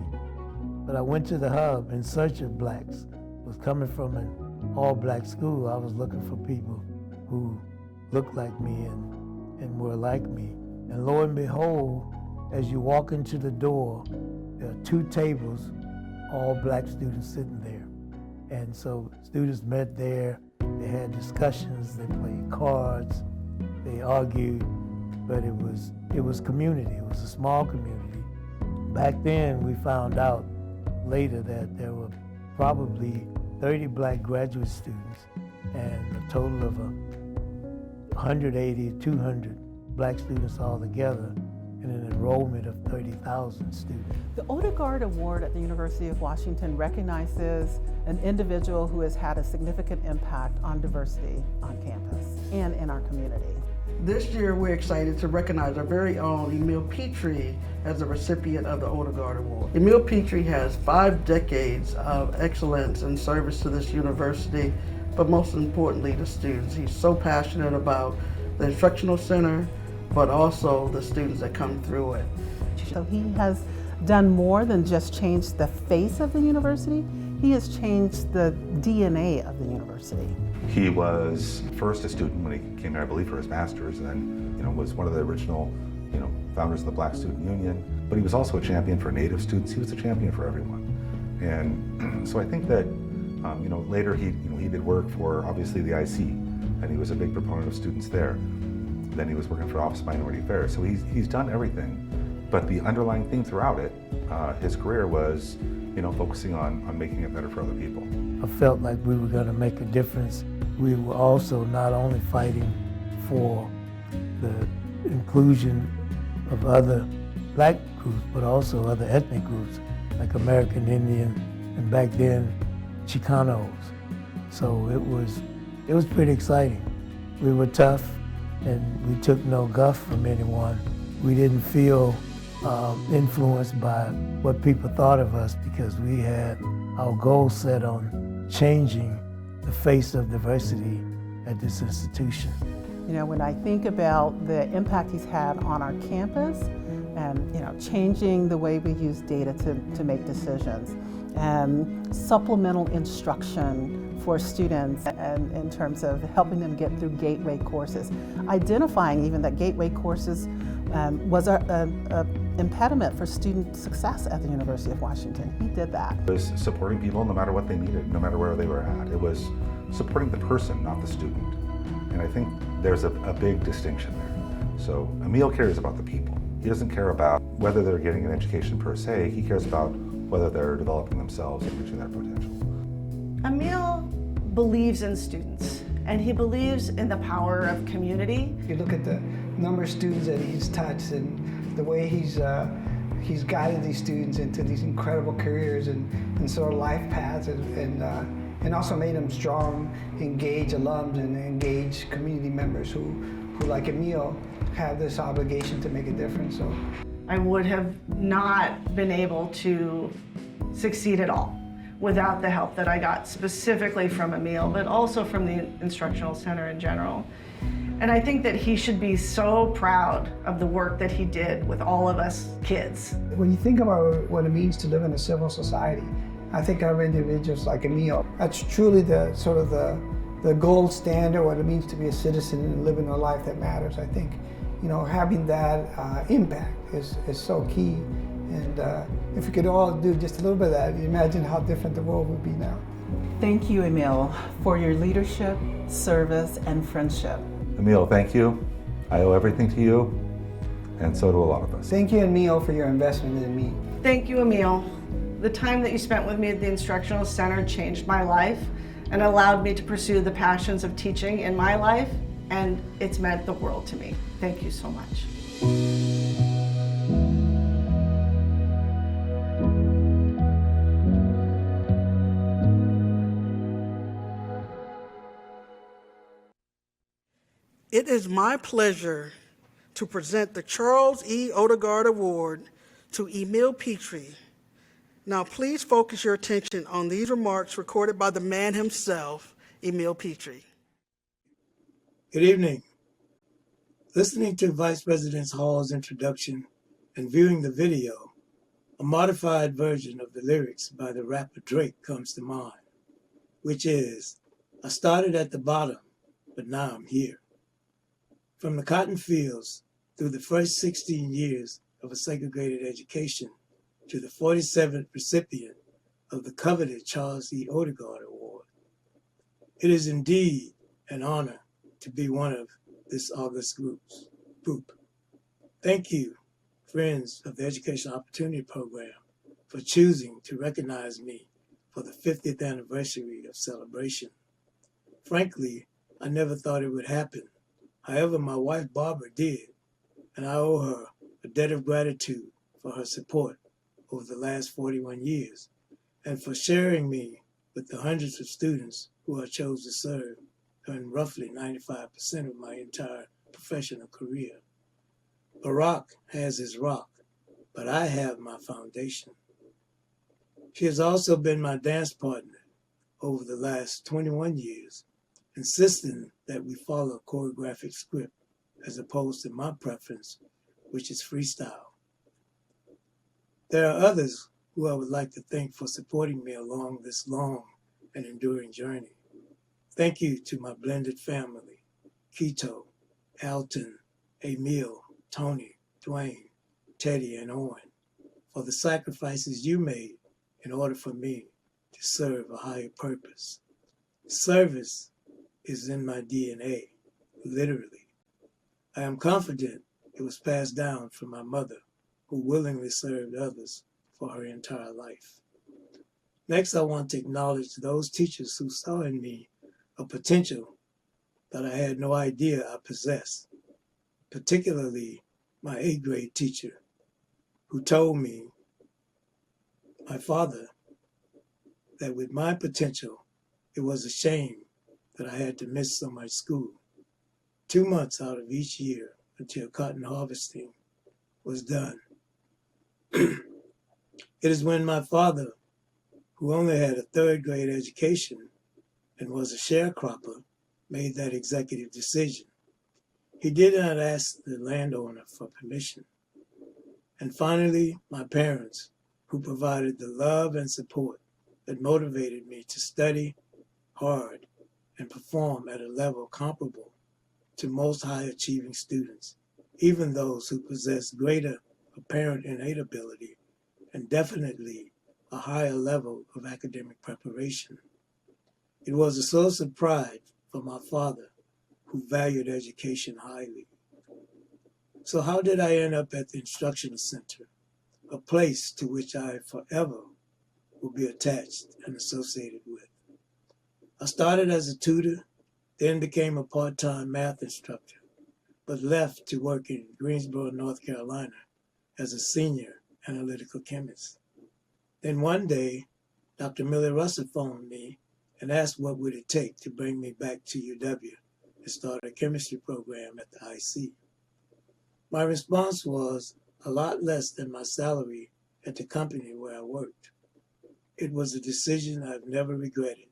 But I went to the hub in search of blacks. I was coming from an all-black school. I was looking for people who looked like me and were like me. And lo and behold, as you walk into the door, there are 2 tables, all black students sitting there. And so students met there, they had discussions, they played cards, they argued, but it was community, it was a small community. Back then, we found out later that there were probably 30 black graduate students and a total of 180, 200 black students altogether, and an enrollment of 30,000 students. The Odegaard Award at the University of Washington recognizes an individual who has had a significant impact on diversity on campus and in our community. This year, we're excited to recognize our very own Emile Pitre as the recipient of the Odegaard Award. Emile Pitre has 5 decades of excellence and service to this university, but most importantly, the students. He's so passionate about the Instructional Center, but also the students that come through it. So he has done more than just change the face of the university. He has changed the DNA of the university. He was first a student when he came here, I believe, for his master's, and then was one of the original founders of the Black Student Union. But he was also a champion for Native students. He was a champion for everyone. And so I think that later he did work for obviously the IC, and he was a big proponent of students there. Then he was working for Office of Minority Affairs. So he's done everything. But the underlying theme throughout it, his career was, focusing on making it better for other people. I felt like we were going to make a difference. We were also not only fighting for the inclusion of other black groups, but also other ethnic groups, like American Indian, and back then, Chicanos. So it was pretty exciting. We were tough, and we took no guff from anyone. We didn't feel influenced by what people thought of us because we had our goal set on changing the face of diversity at this institution. When I think about the impact he's had on our campus and changing the way we use data to make decisions and supplemental instruction for students and in terms of helping them get through gateway courses, identifying even that gateway courses was an impediment for student success at the University of Washington. He did that. It was supporting people no matter what they needed, no matter where they were at. It was supporting the person, not the student. And I think there's a big distinction there. So Emile cares about the people. He doesn't care about whether they're getting an education per se. He cares about whether they're developing themselves and reaching their potential. Emile believes in students, and he believes in the power of community. You look at the number of students that he's touched and the way he's guided these students into these incredible careers and sort of life paths and also made them strong, engaged alums and engaged community members who like Emile, have this obligation to make a difference. So I would have not been able to succeed at all without the help that I got specifically from Emile, but also from the Instructional Center in general. And I think that he should be so proud of the work that he did with all of us kids. When you think about what it means to live in a civil society, I think of individuals like Emile. That's truly the sort of the gold standard, what it means to be a citizen and living a life that matters. I think, you know, having that impact is so key. And if we could all do just a little bit of that, imagine how different the world would be now. Thank you, Emile, for your leadership, service, and friendship. Emile, thank you. I owe everything to you, and so do a lot of us. Thank you, Emile, for your investment in me. Thank you, Emile. The time that you spent with me at the Instructional Center changed my life and allowed me to pursue the passions of teaching in my life, and it's meant the world to me. Thank you so much. It is my pleasure to present the Charles E. Odegaard Award to Emile Pitre. Now please focus your attention on these remarks recorded by the man himself, Emile Petrie. Good evening. Listening to Vice President Hall's introduction and viewing the video, a modified version of the lyrics by the rapper Drake comes to mind, which is, I started at the bottom, but now I'm here. From the cotton fields through the first 16 years of a segregated education to the 47th recipient of the coveted Charles E. Odegaard Award. It is indeed an honor to be one of this august group. Thank you, friends of the Educational Opportunity Program, for choosing to recognize me for the 50th anniversary of celebration. Frankly, I never thought it would happen. However, my wife Barbara did, and I owe her a debt of gratitude for her support over the last 41 years and for sharing me with the hundreds of students who I chose to serve during roughly 95% of my entire professional career. Barack has his rock, but I have my foundation. She has also been my dance partner over the last 21 years, insisting that we follow a choreographic script as opposed to my preference, which is freestyle. There are others who I would like to thank for supporting me along this long and enduring journey. Thank you to my blended family, Keto, Alton, Emile, Tony, Dwayne, Teddy, and Owen, for the sacrifices you made in order for me to serve a higher purpose. Service is in my DNA, literally. I am confident it was passed down from my mother, who willingly served others for her entire life. Next, I want to acknowledge those teachers who saw in me a potential that I had no idea I possessed, particularly my 8th grade teacher, who told me, my father, that with my potential, it was a shame that I had to miss so much school, 2 months out of each year until cotton harvesting was done. It is when my father, who only had a 3rd grade education and was a sharecropper, made that executive decision. He did not ask the landowner for permission. And finally, my parents, who provided the love and support that motivated me to study hard and perform at a level comparable to most high-achieving students, even those who possess greater apparent innate ability and definitely a higher level of academic preparation. It was a source of pride for my father, who valued education highly. So how did I end up at the Instructional Center, a place to which I forever will be attached and associated with? I started as a tutor, then became a part-time math instructor, but left to work in Greensboro, North Carolina as a senior analytical chemist. Then one day, Dr. Millie Russell phoned me and asked what would it take to bring me back to UW and start a chemistry program at the IC. My response was a lot less than my salary at the company where I worked. it was a decision I've never regretted.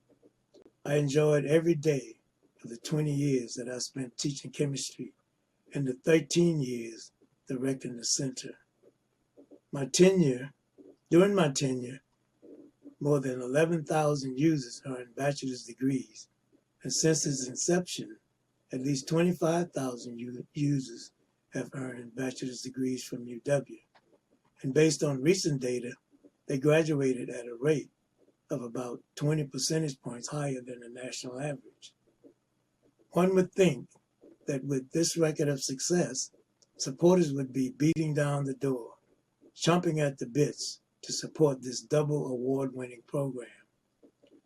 I enjoyed every day of the 20 years that I spent teaching chemistry and the 13 years directing the center. During my tenure, more than 11,000 users earned bachelor's degrees, and since its inception, at least 25,000 users have earned bachelor's degrees from UW. And based on recent data, they graduated at a rate of about 20 percentage points higher than the national average. One would think that with this record of success, supporters would be beating down the door, chomping at the bits to support this double award-winning program,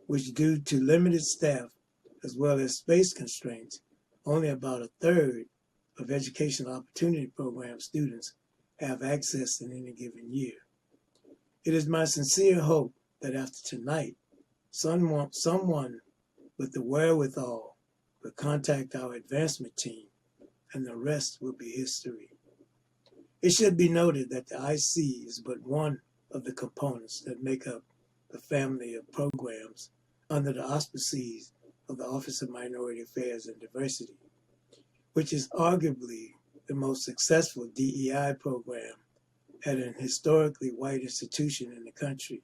which due to limited staff as well as space constraints, only about a third of Educational Opportunity Program students have access in any given year. It is my sincere hope that after tonight, someone with the wherewithal will contact our advancement team, and the rest will be history. It should be noted that the IC is but one of the components that make up the family of programs under the auspices of the Office of Minority Affairs and Diversity, which is arguably the most successful DEI program at an historically white institution in the country.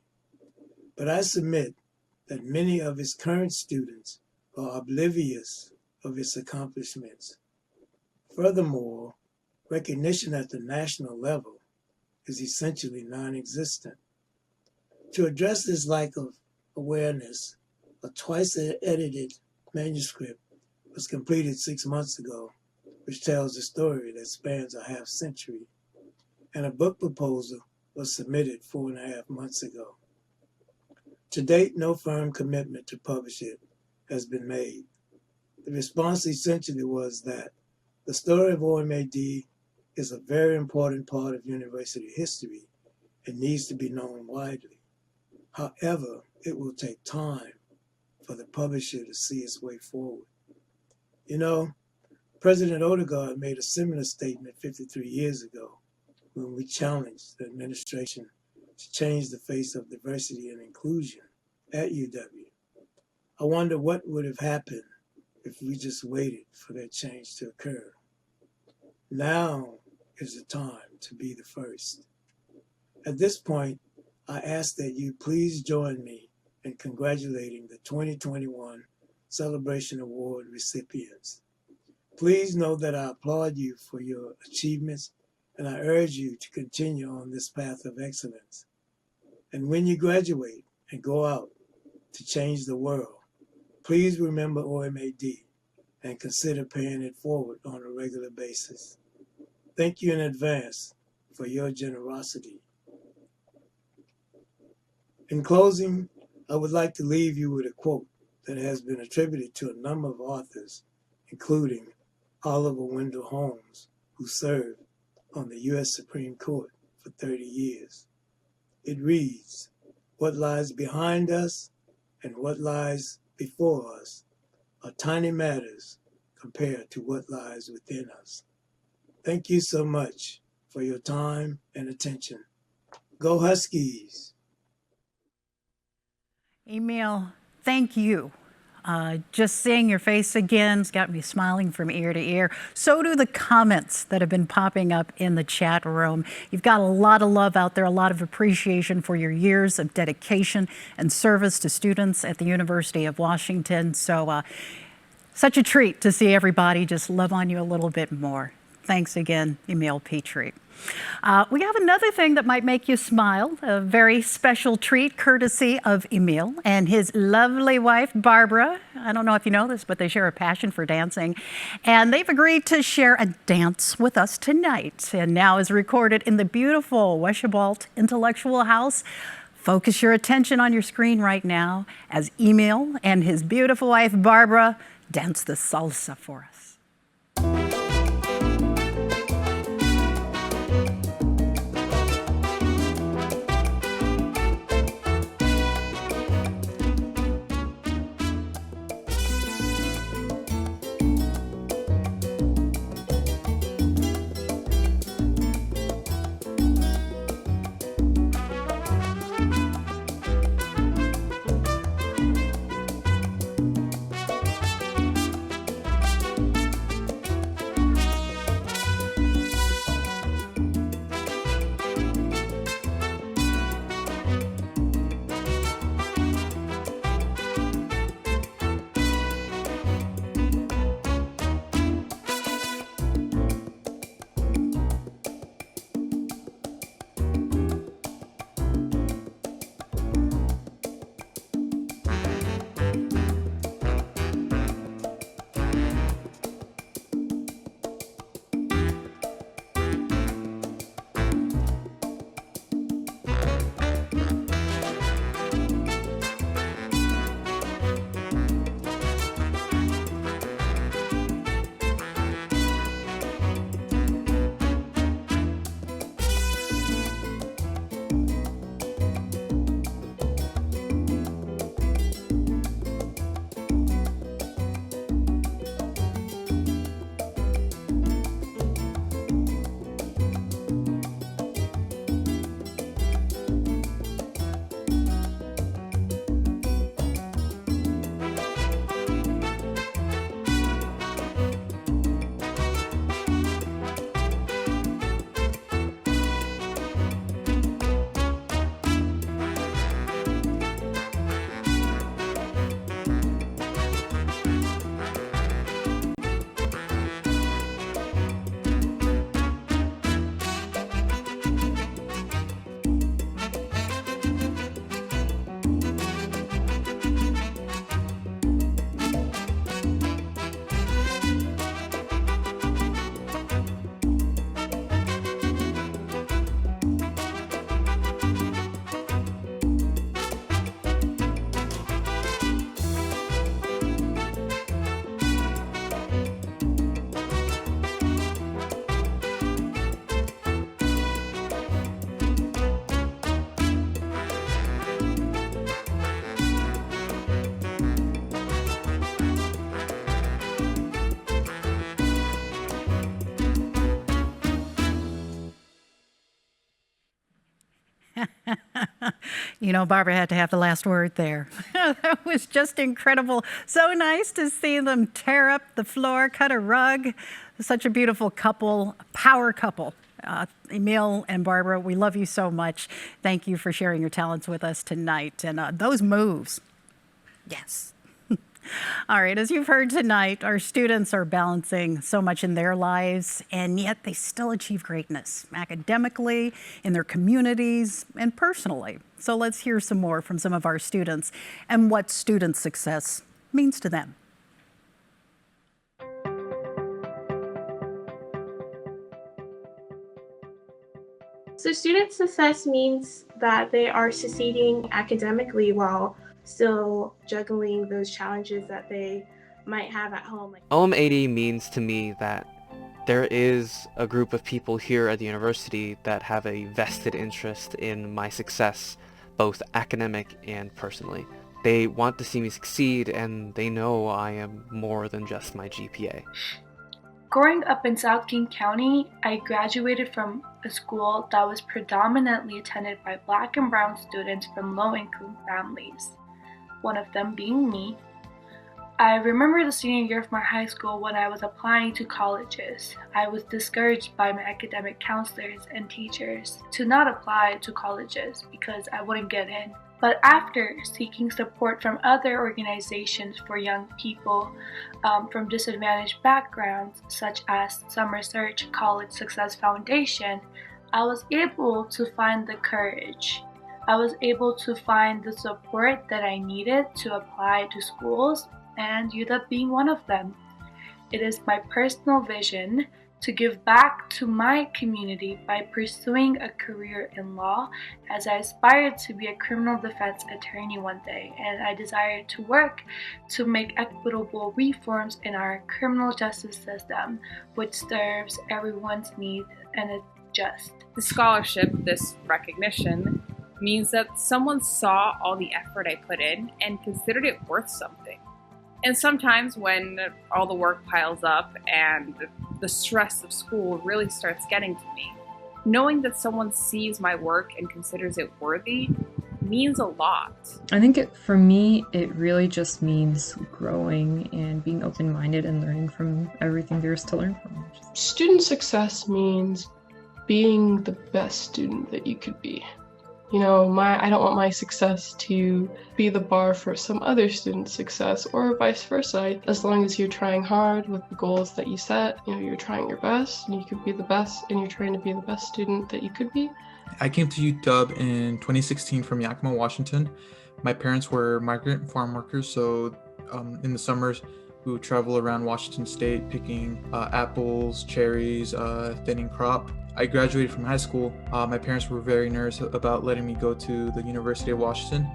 But I submit that many of its current students are oblivious of its accomplishments. Furthermore, recognition at the national level is essentially non-existent. To address this lack of awareness, a twice-edited manuscript was completed 6 months ago, which tells a story that spans a half century, and a book proposal was submitted 4.5 months ago. To date, no firm commitment to publish it has been made. The response essentially was that the story of OMA&D is a very important part of university history and needs to be known widely. However, it will take time for the publisher to see its way forward. You know, President Odegaard made a similar statement 53 years ago when we challenged the administration to change the face of diversity and inclusion at UW. I wonder what would have happened if we just waited for that change to occur. Now is the time to be the first. At this point, I ask that you please join me in congratulating the 2021 Celebration Award recipients. Please know that I applaud you for your achievements, and I urge you to continue on this path of excellence. And when you graduate and go out to change the world, please remember OMA&D and consider paying it forward on a regular basis. Thank you in advance for your generosity. In closing, I would like to leave you with a quote that has been attributed to a number of authors, including Oliver Wendell Holmes, who served on the U.S. Supreme Court for 30 years. It reads, "What lies behind us and what lies before us are tiny matters compared to what lies within us." Thank you so much for your time and attention. Go Huskies! Emile, thank you. Just seeing your face again has got me smiling from ear to ear. So do the comments that have been popping up in the chat room. You've got a lot of love out there, a lot of appreciation for your years of dedication and service to students at the University of Washington. So such a treat to see everybody just love on you a little bit more. Thanks again, Emile Pitre. We have another thing that might make you smile, a very special treat courtesy of Emile and his lovely wife, Barbara. I don't know if you know this, but they share a passion for dancing. And they've agreed to share a dance with us tonight. And now is recorded in the beautiful Weschebalt Intellectual House. Focus your attention on your screen right now as Emile and his beautiful wife, Barbara, dance the salsa for us. You know, Barbara had to have the last word there. That was just incredible. So nice to see them tear up the floor, cut a rug. Such a beautiful couple, power couple. Emile and Barbara, we love you so much. Thank you for sharing your talents with us tonight. And those moves, yes. All right, as you've heard tonight, our students are balancing so much in their lives, and yet they still achieve greatness academically, in their communities, and personally. So let's hear some more from some of our students and what student success means to them. So student success means that they are succeeding academically while still juggling those challenges that they might have at home. OMA&D means to me that there is a group of people here at the university that have a vested interest in my success, both academic and personally. They want to see me succeed, and they know I am more than just my GPA. Growing up in South King County, I graduated from a school that was predominantly attended by Black and brown students from low-income families, one of them being me. I remember the senior year of my high school when I was applying to colleges. I was discouraged by my academic counselors and teachers to not apply to colleges because I wouldn't get in. But after seeking support from other organizations for young people from disadvantaged backgrounds, such as Summer Search College Success Foundation, I was able to find the courage. I was able to find the support that I needed to apply to schools, and UW being one of them. It is my personal vision to give back to my community by pursuing a career in law, as I aspired to be a criminal defense attorney one day, and I desired to work to make equitable reforms in our criminal justice system, which serves everyone's needs and is just. The scholarship, this recognition, means that someone saw all the effort I put in and considered it worth something. And sometimes when all the work piles up and the stress of school really starts getting to me, knowing that someone sees my work and considers it worthy means a lot. I think for me, it really just means growing and being open-minded and learning from everything there is to learn from. Student success means being the best student that you could be. You know, I don't want my success to be the bar for some other student's success, or vice versa. As long as you're trying hard with the goals that you set, you know, you're trying your best, and you could be the best, and you're trying to be the best student that you could be. I came to UW in 2016 from Yakima, Washington. My parents were migrant farm workers, so in the summers, we would travel around Washington State picking apples, cherries, thinning crop. I graduated from high school. My parents were very nervous about letting me go to the University of Washington.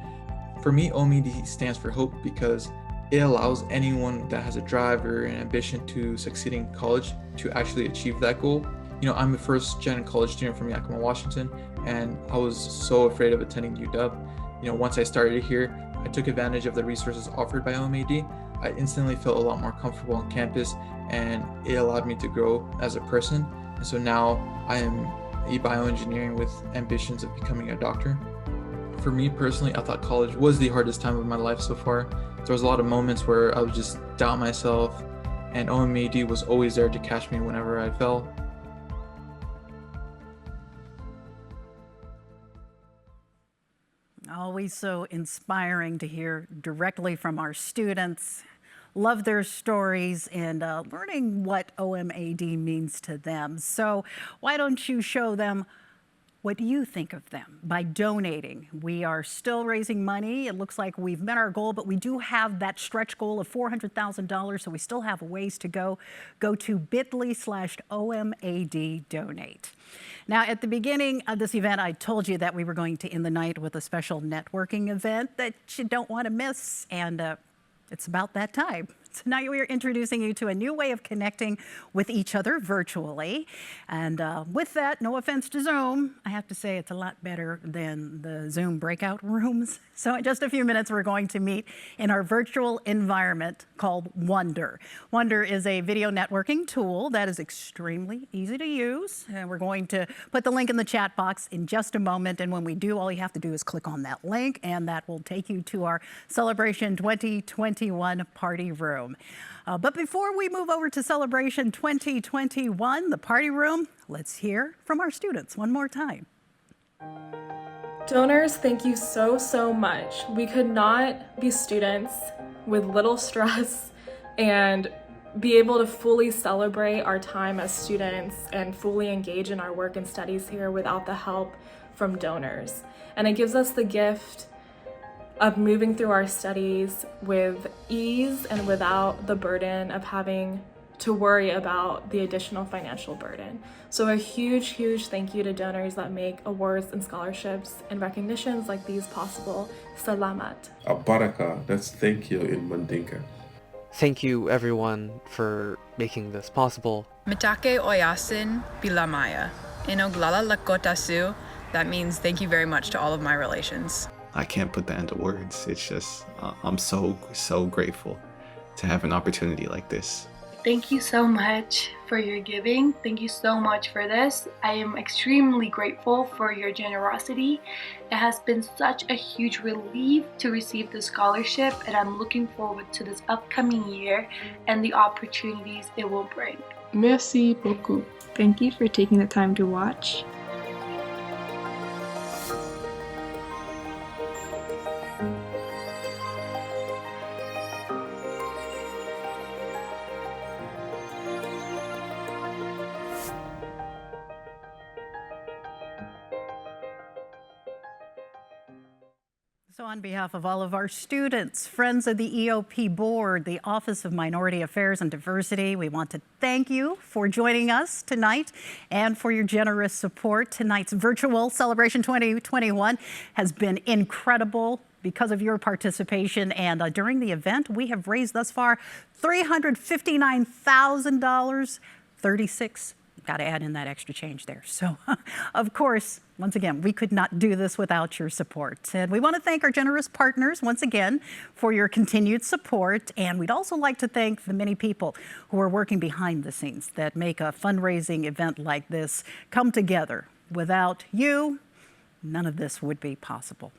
For me, OMA&D stands for hope because it allows anyone that has a drive or an ambition to succeed in college to actually achieve that goal. You know, I'm a first-gen college student from Yakima, Washington, and I was so afraid of attending UW. You know, once I started here, I took advantage of the resources offered by OMA&D. I instantly felt a lot more comfortable on campus, and it allowed me to grow as a person. And so now I am a bioengineering with ambitions of becoming a doctor. For me personally, I thought college was the hardest time of my life so far. There was a lot of moments where I would just doubt myself, and OMA&D was always there to catch me whenever I fell. Always so inspiring to hear directly from our students. Love their stories and learning what OMA&D means to them. So why don't you show them what you think of them by donating? We are still raising money. It looks like we've met our goal, but we do have that stretch goal of $400,000, so we still have a ways to go. Go to bit.ly/OMA&D donate. Now, at the beginning of this event, I told you that we were going to end the night with a special networking event that you don't want to miss, and it's about that time. Tonight we are introducing you to a new way of connecting with each other virtually. And with that, no offense to Zoom, I have to say it's a lot better than the Zoom breakout rooms. So in just a few minutes, we're going to meet in our virtual environment called Wonder. Wonder is a video networking tool that is extremely easy to use. And we're going to put the link in the chat box in just a moment. And when we do, all you have to do is click on that link, and that will take you to our Celebration 2021 party room. But before we move over to Celebration 2021, the party room, let's hear from our students one more time. Donors, thank you so much. We could not be students with little stress and be able to fully celebrate our time as students and fully engage in our work and studies here without the help from donors. And it gives us the gift of moving through our studies with ease and without the burden of having to worry about the additional financial burden. So a huge thank you to donors that make awards and scholarships and recognitions like these possible. Salamat. Abaraka, that's thank you in Mandinka. Thank you everyone for making this possible. Mitake oyasin bilamaya. Inoglala lakotasu. That means thank you very much to all of my relations. I can't put that into words. It's just, I'm so grateful to have an opportunity like this. Thank you so much for your giving. Thank you so much for this. I am extremely grateful for your generosity. It has been such a huge relief to receive the scholarship, and I'm looking forward to this upcoming year and the opportunities it will bring. Merci beaucoup. Thank you for taking the time to watch. So on behalf of all of our students, friends of the EOP Board, the Office of Minority Affairs and Diversity, we want to thank you for joining us tonight and for your generous support. Tonight's virtual Celebration 2021 has been incredible because of your participation, and during the event, we have raised thus far $359,000, 36. Got to add in that extra change there. So, of course, once again, we could not do this without your support. And we want to thank our generous partners once again for your continued support. And we'd also like to thank the many people who are working behind the scenes that make a fundraising event like this come together. Without you, none of this would be possible.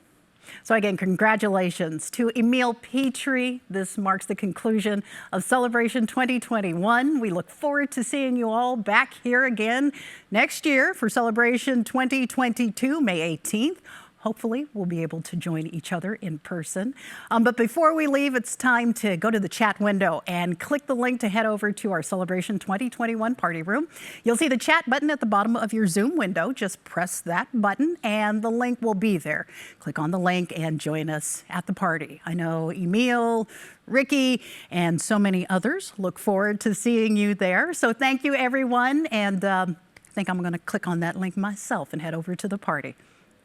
So again, congratulations to Emile Pitre. This marks the conclusion of Celebration 2021. We look forward to seeing you all back here again next year for Celebration 2022, May 18th. Hopefully, we'll be able to join each other in person. But before we leave, it's time to go to the chat window and click the link to head over to our Celebration 2021 party room. You'll see the chat button at the bottom of your Zoom window. Just press that button and the link will be there. Click on the link and join us at the party. I know Emile, Ricky, and so many others look forward to seeing you there. So thank you, everyone. And I think I'm going to click on that link myself and head over to the party.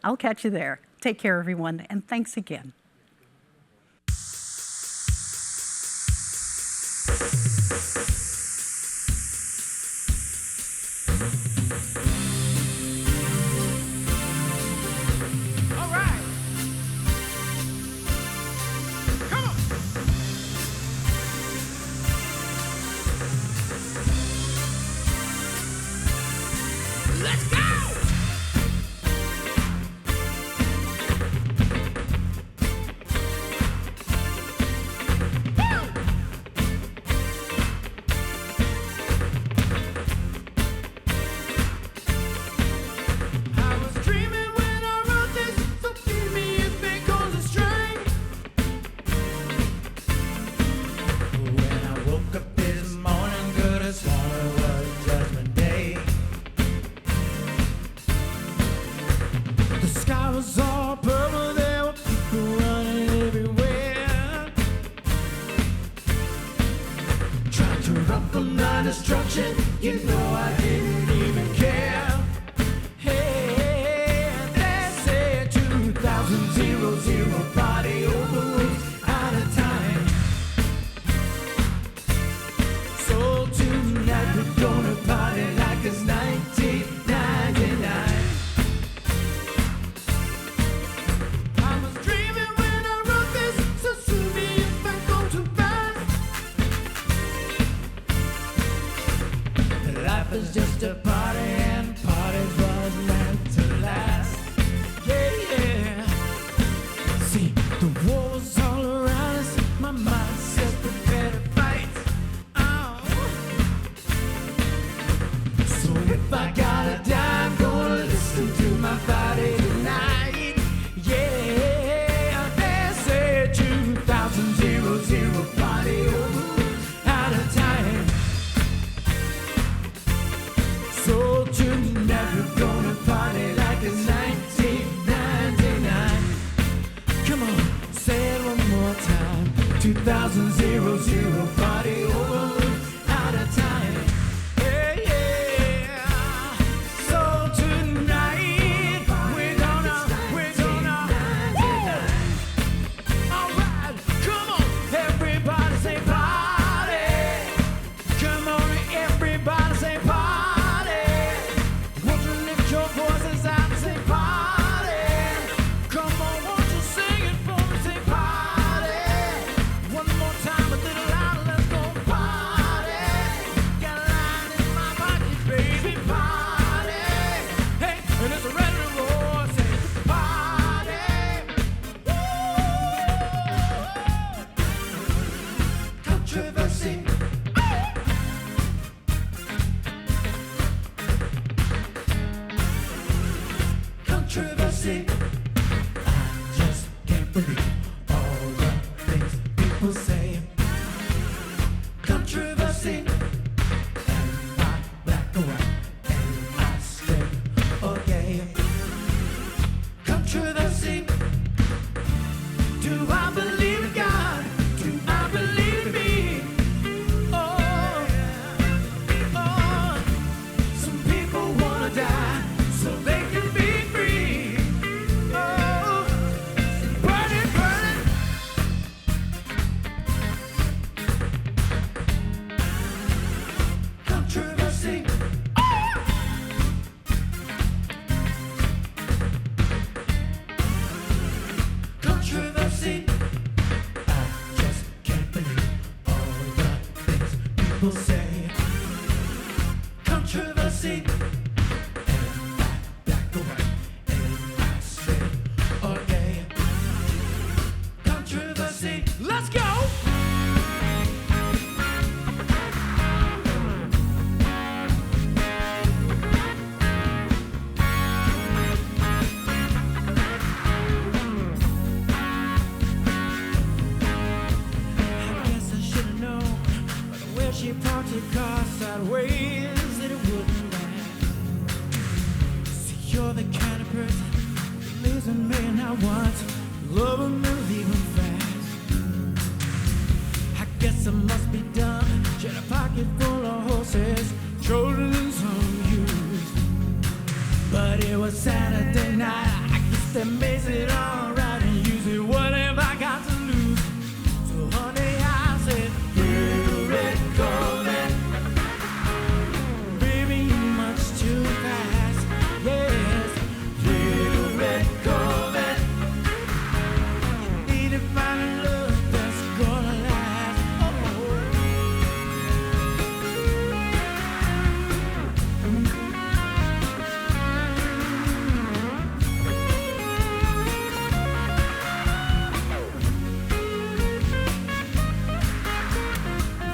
I'll catch you there. Take care, everyone, and thanks again. All right. Come on. Let's go. Destruction, you know I didn't even care. Hey, they say 2000 party over out of time. life is just a party and party's what's meant to last. Yeah, yeah. See, the war's all around us. My mind says prepare to fight. Oh. So if I gotta die, I'm gonna listen to my body tonight. Yeah, they say 2000 party out of time. So tonight we're gonna party like it's 1999. Come on, say it one more time. 2000 party out of time. Yeah, yeah. So tonight we're gonna. All right, come on, everybody say party. Come on, everybody say party. Won't you lift your voices out and say party? Come on, won't you sing it for me? Say party. One more time, a little louder, let's go party. Got a line in my pocket, baby, party. Hey, and it's ready to roll, say party. Controversy. Controversy. I just can't believe all the things people say. Controversy. Am I black or white? Am I straight or gay? Controversy. Do I believe in God? Do I believe in me? Oh, oh. Some people wanna die so they can be free. Oh, burn it, burn it. Controversy. Controversy. I just can't believe all the things people say. Controversy. Am I black or white? Am I straight or gay? Controversy. Let's go. I guess I should've known by the way she parked her car sideways that it wouldn't last. See, you're the kind of person that leaves a man I want, love him and leave him fast. I guess I must be dumb. She had a pocket full of horses, Trojans on used. But it was Saturday night. I guess they made it alright and use it. What have I got to lose? So honey, I said, little red Corvette. Baby, you're much too fast. Yes, little red Corvette. You need to find a love that's gonna last.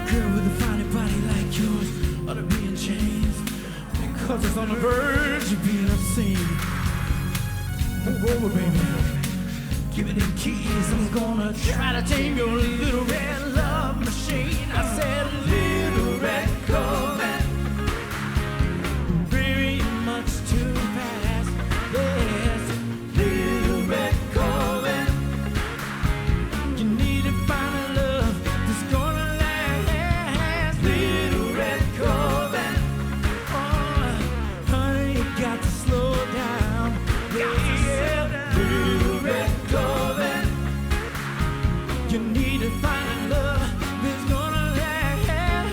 Girl with a funny body like yours ought to be in chains because it's on the verge of being obscene. Move over, baby. Give me the keys. I'm gonna try to tame your little red love machine. I said, little red Corvette. Baby, you're much too fast. Yes, little red Corvette. You need to find a love that's gonna last. Little red Corvette. Oh, honey, you got to slow down. Yeah, little red Corvette. You need to find a love that's gonna last.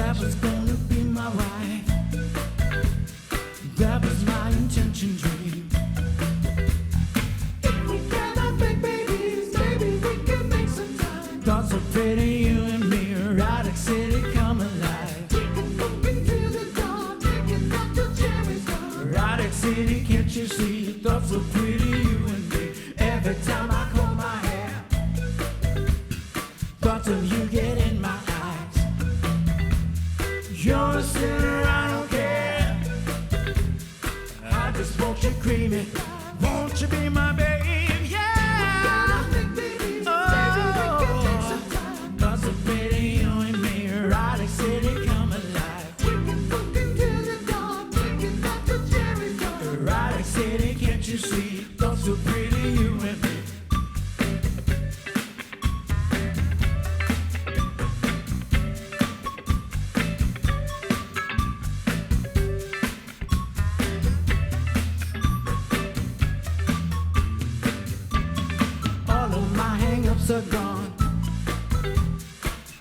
that was gonna be my wife. That was my intention dream. If we cannot make babies, maybe we can make some time. Thoughts are pretty, you and me, erotic city come alive. We can look into the dawn, taking out the cherries down. Erotic city, can't you see? Thoughts are pretty, you and me. Every time I comb my hair, thoughts of you get in my eyes. You're a sinner, I don't care. I just want you creamy. Won't you be my babe? Yeah. Oh, thoughts are pretty, you and me. Erotic city come alive. We can look into the dawn, taking out the cherries down. Erotic city, can't you see? Thoughts are pretty, you and me. All of my hang-ups are gone.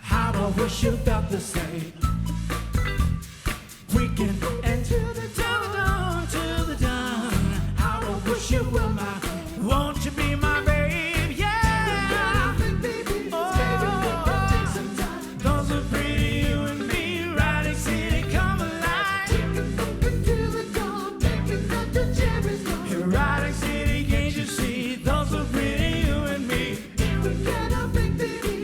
How I wish you felt the same. We can enter the dawn, to the dawn. How I wish you were my, won't you be my babe? Yeah. Oh, those are pretty, you and me. Erotic city come alive. Erotic city, can't you see? Those are pretty, you and me.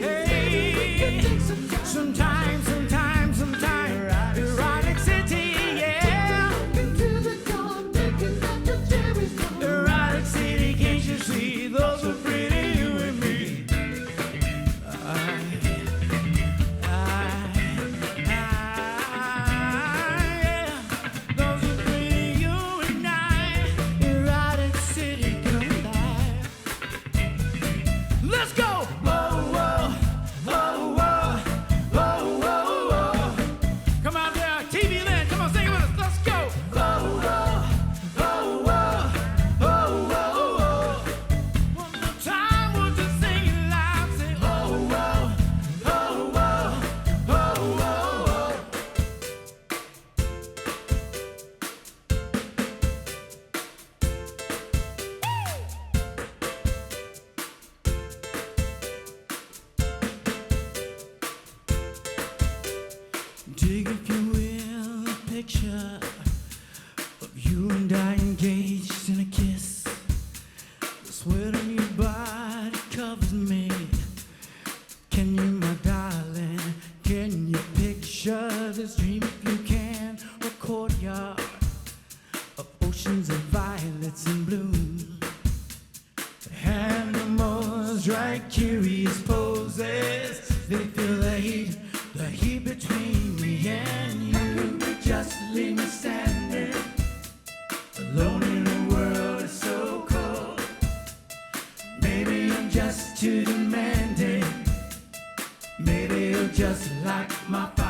Hey, sometime, sometime, sometime. Erotic city, yeah. Erotic city, can't you see? Those are pretty, you and me. Yeah. Those are pretty, you and I. Erotic city, come alive. Let's go! Whoa, whoa, whoa, whoa, whoa, whoa, whoa. Come out there, TV land, come on, sing it with us. Let's go! Whoa, whoa, whoa, whoa, whoa, whoa, whoa. One more time, we'll just sing it loud. Say, oh, whoa, oh, whoa, oh, whoa, whoa. Dig, if you will, a picture of you and I engaged in a kiss. The sweat on your body covers me. Can you, my darling, can you picture this dream if you can? A courtyard of oceans of violets in bloom. Animals, right, curious poses. They feel the heat between me and you. Just leave me standing alone in a world that's so cold. Maybe I'm just too demanding. Maybe you're just like my father.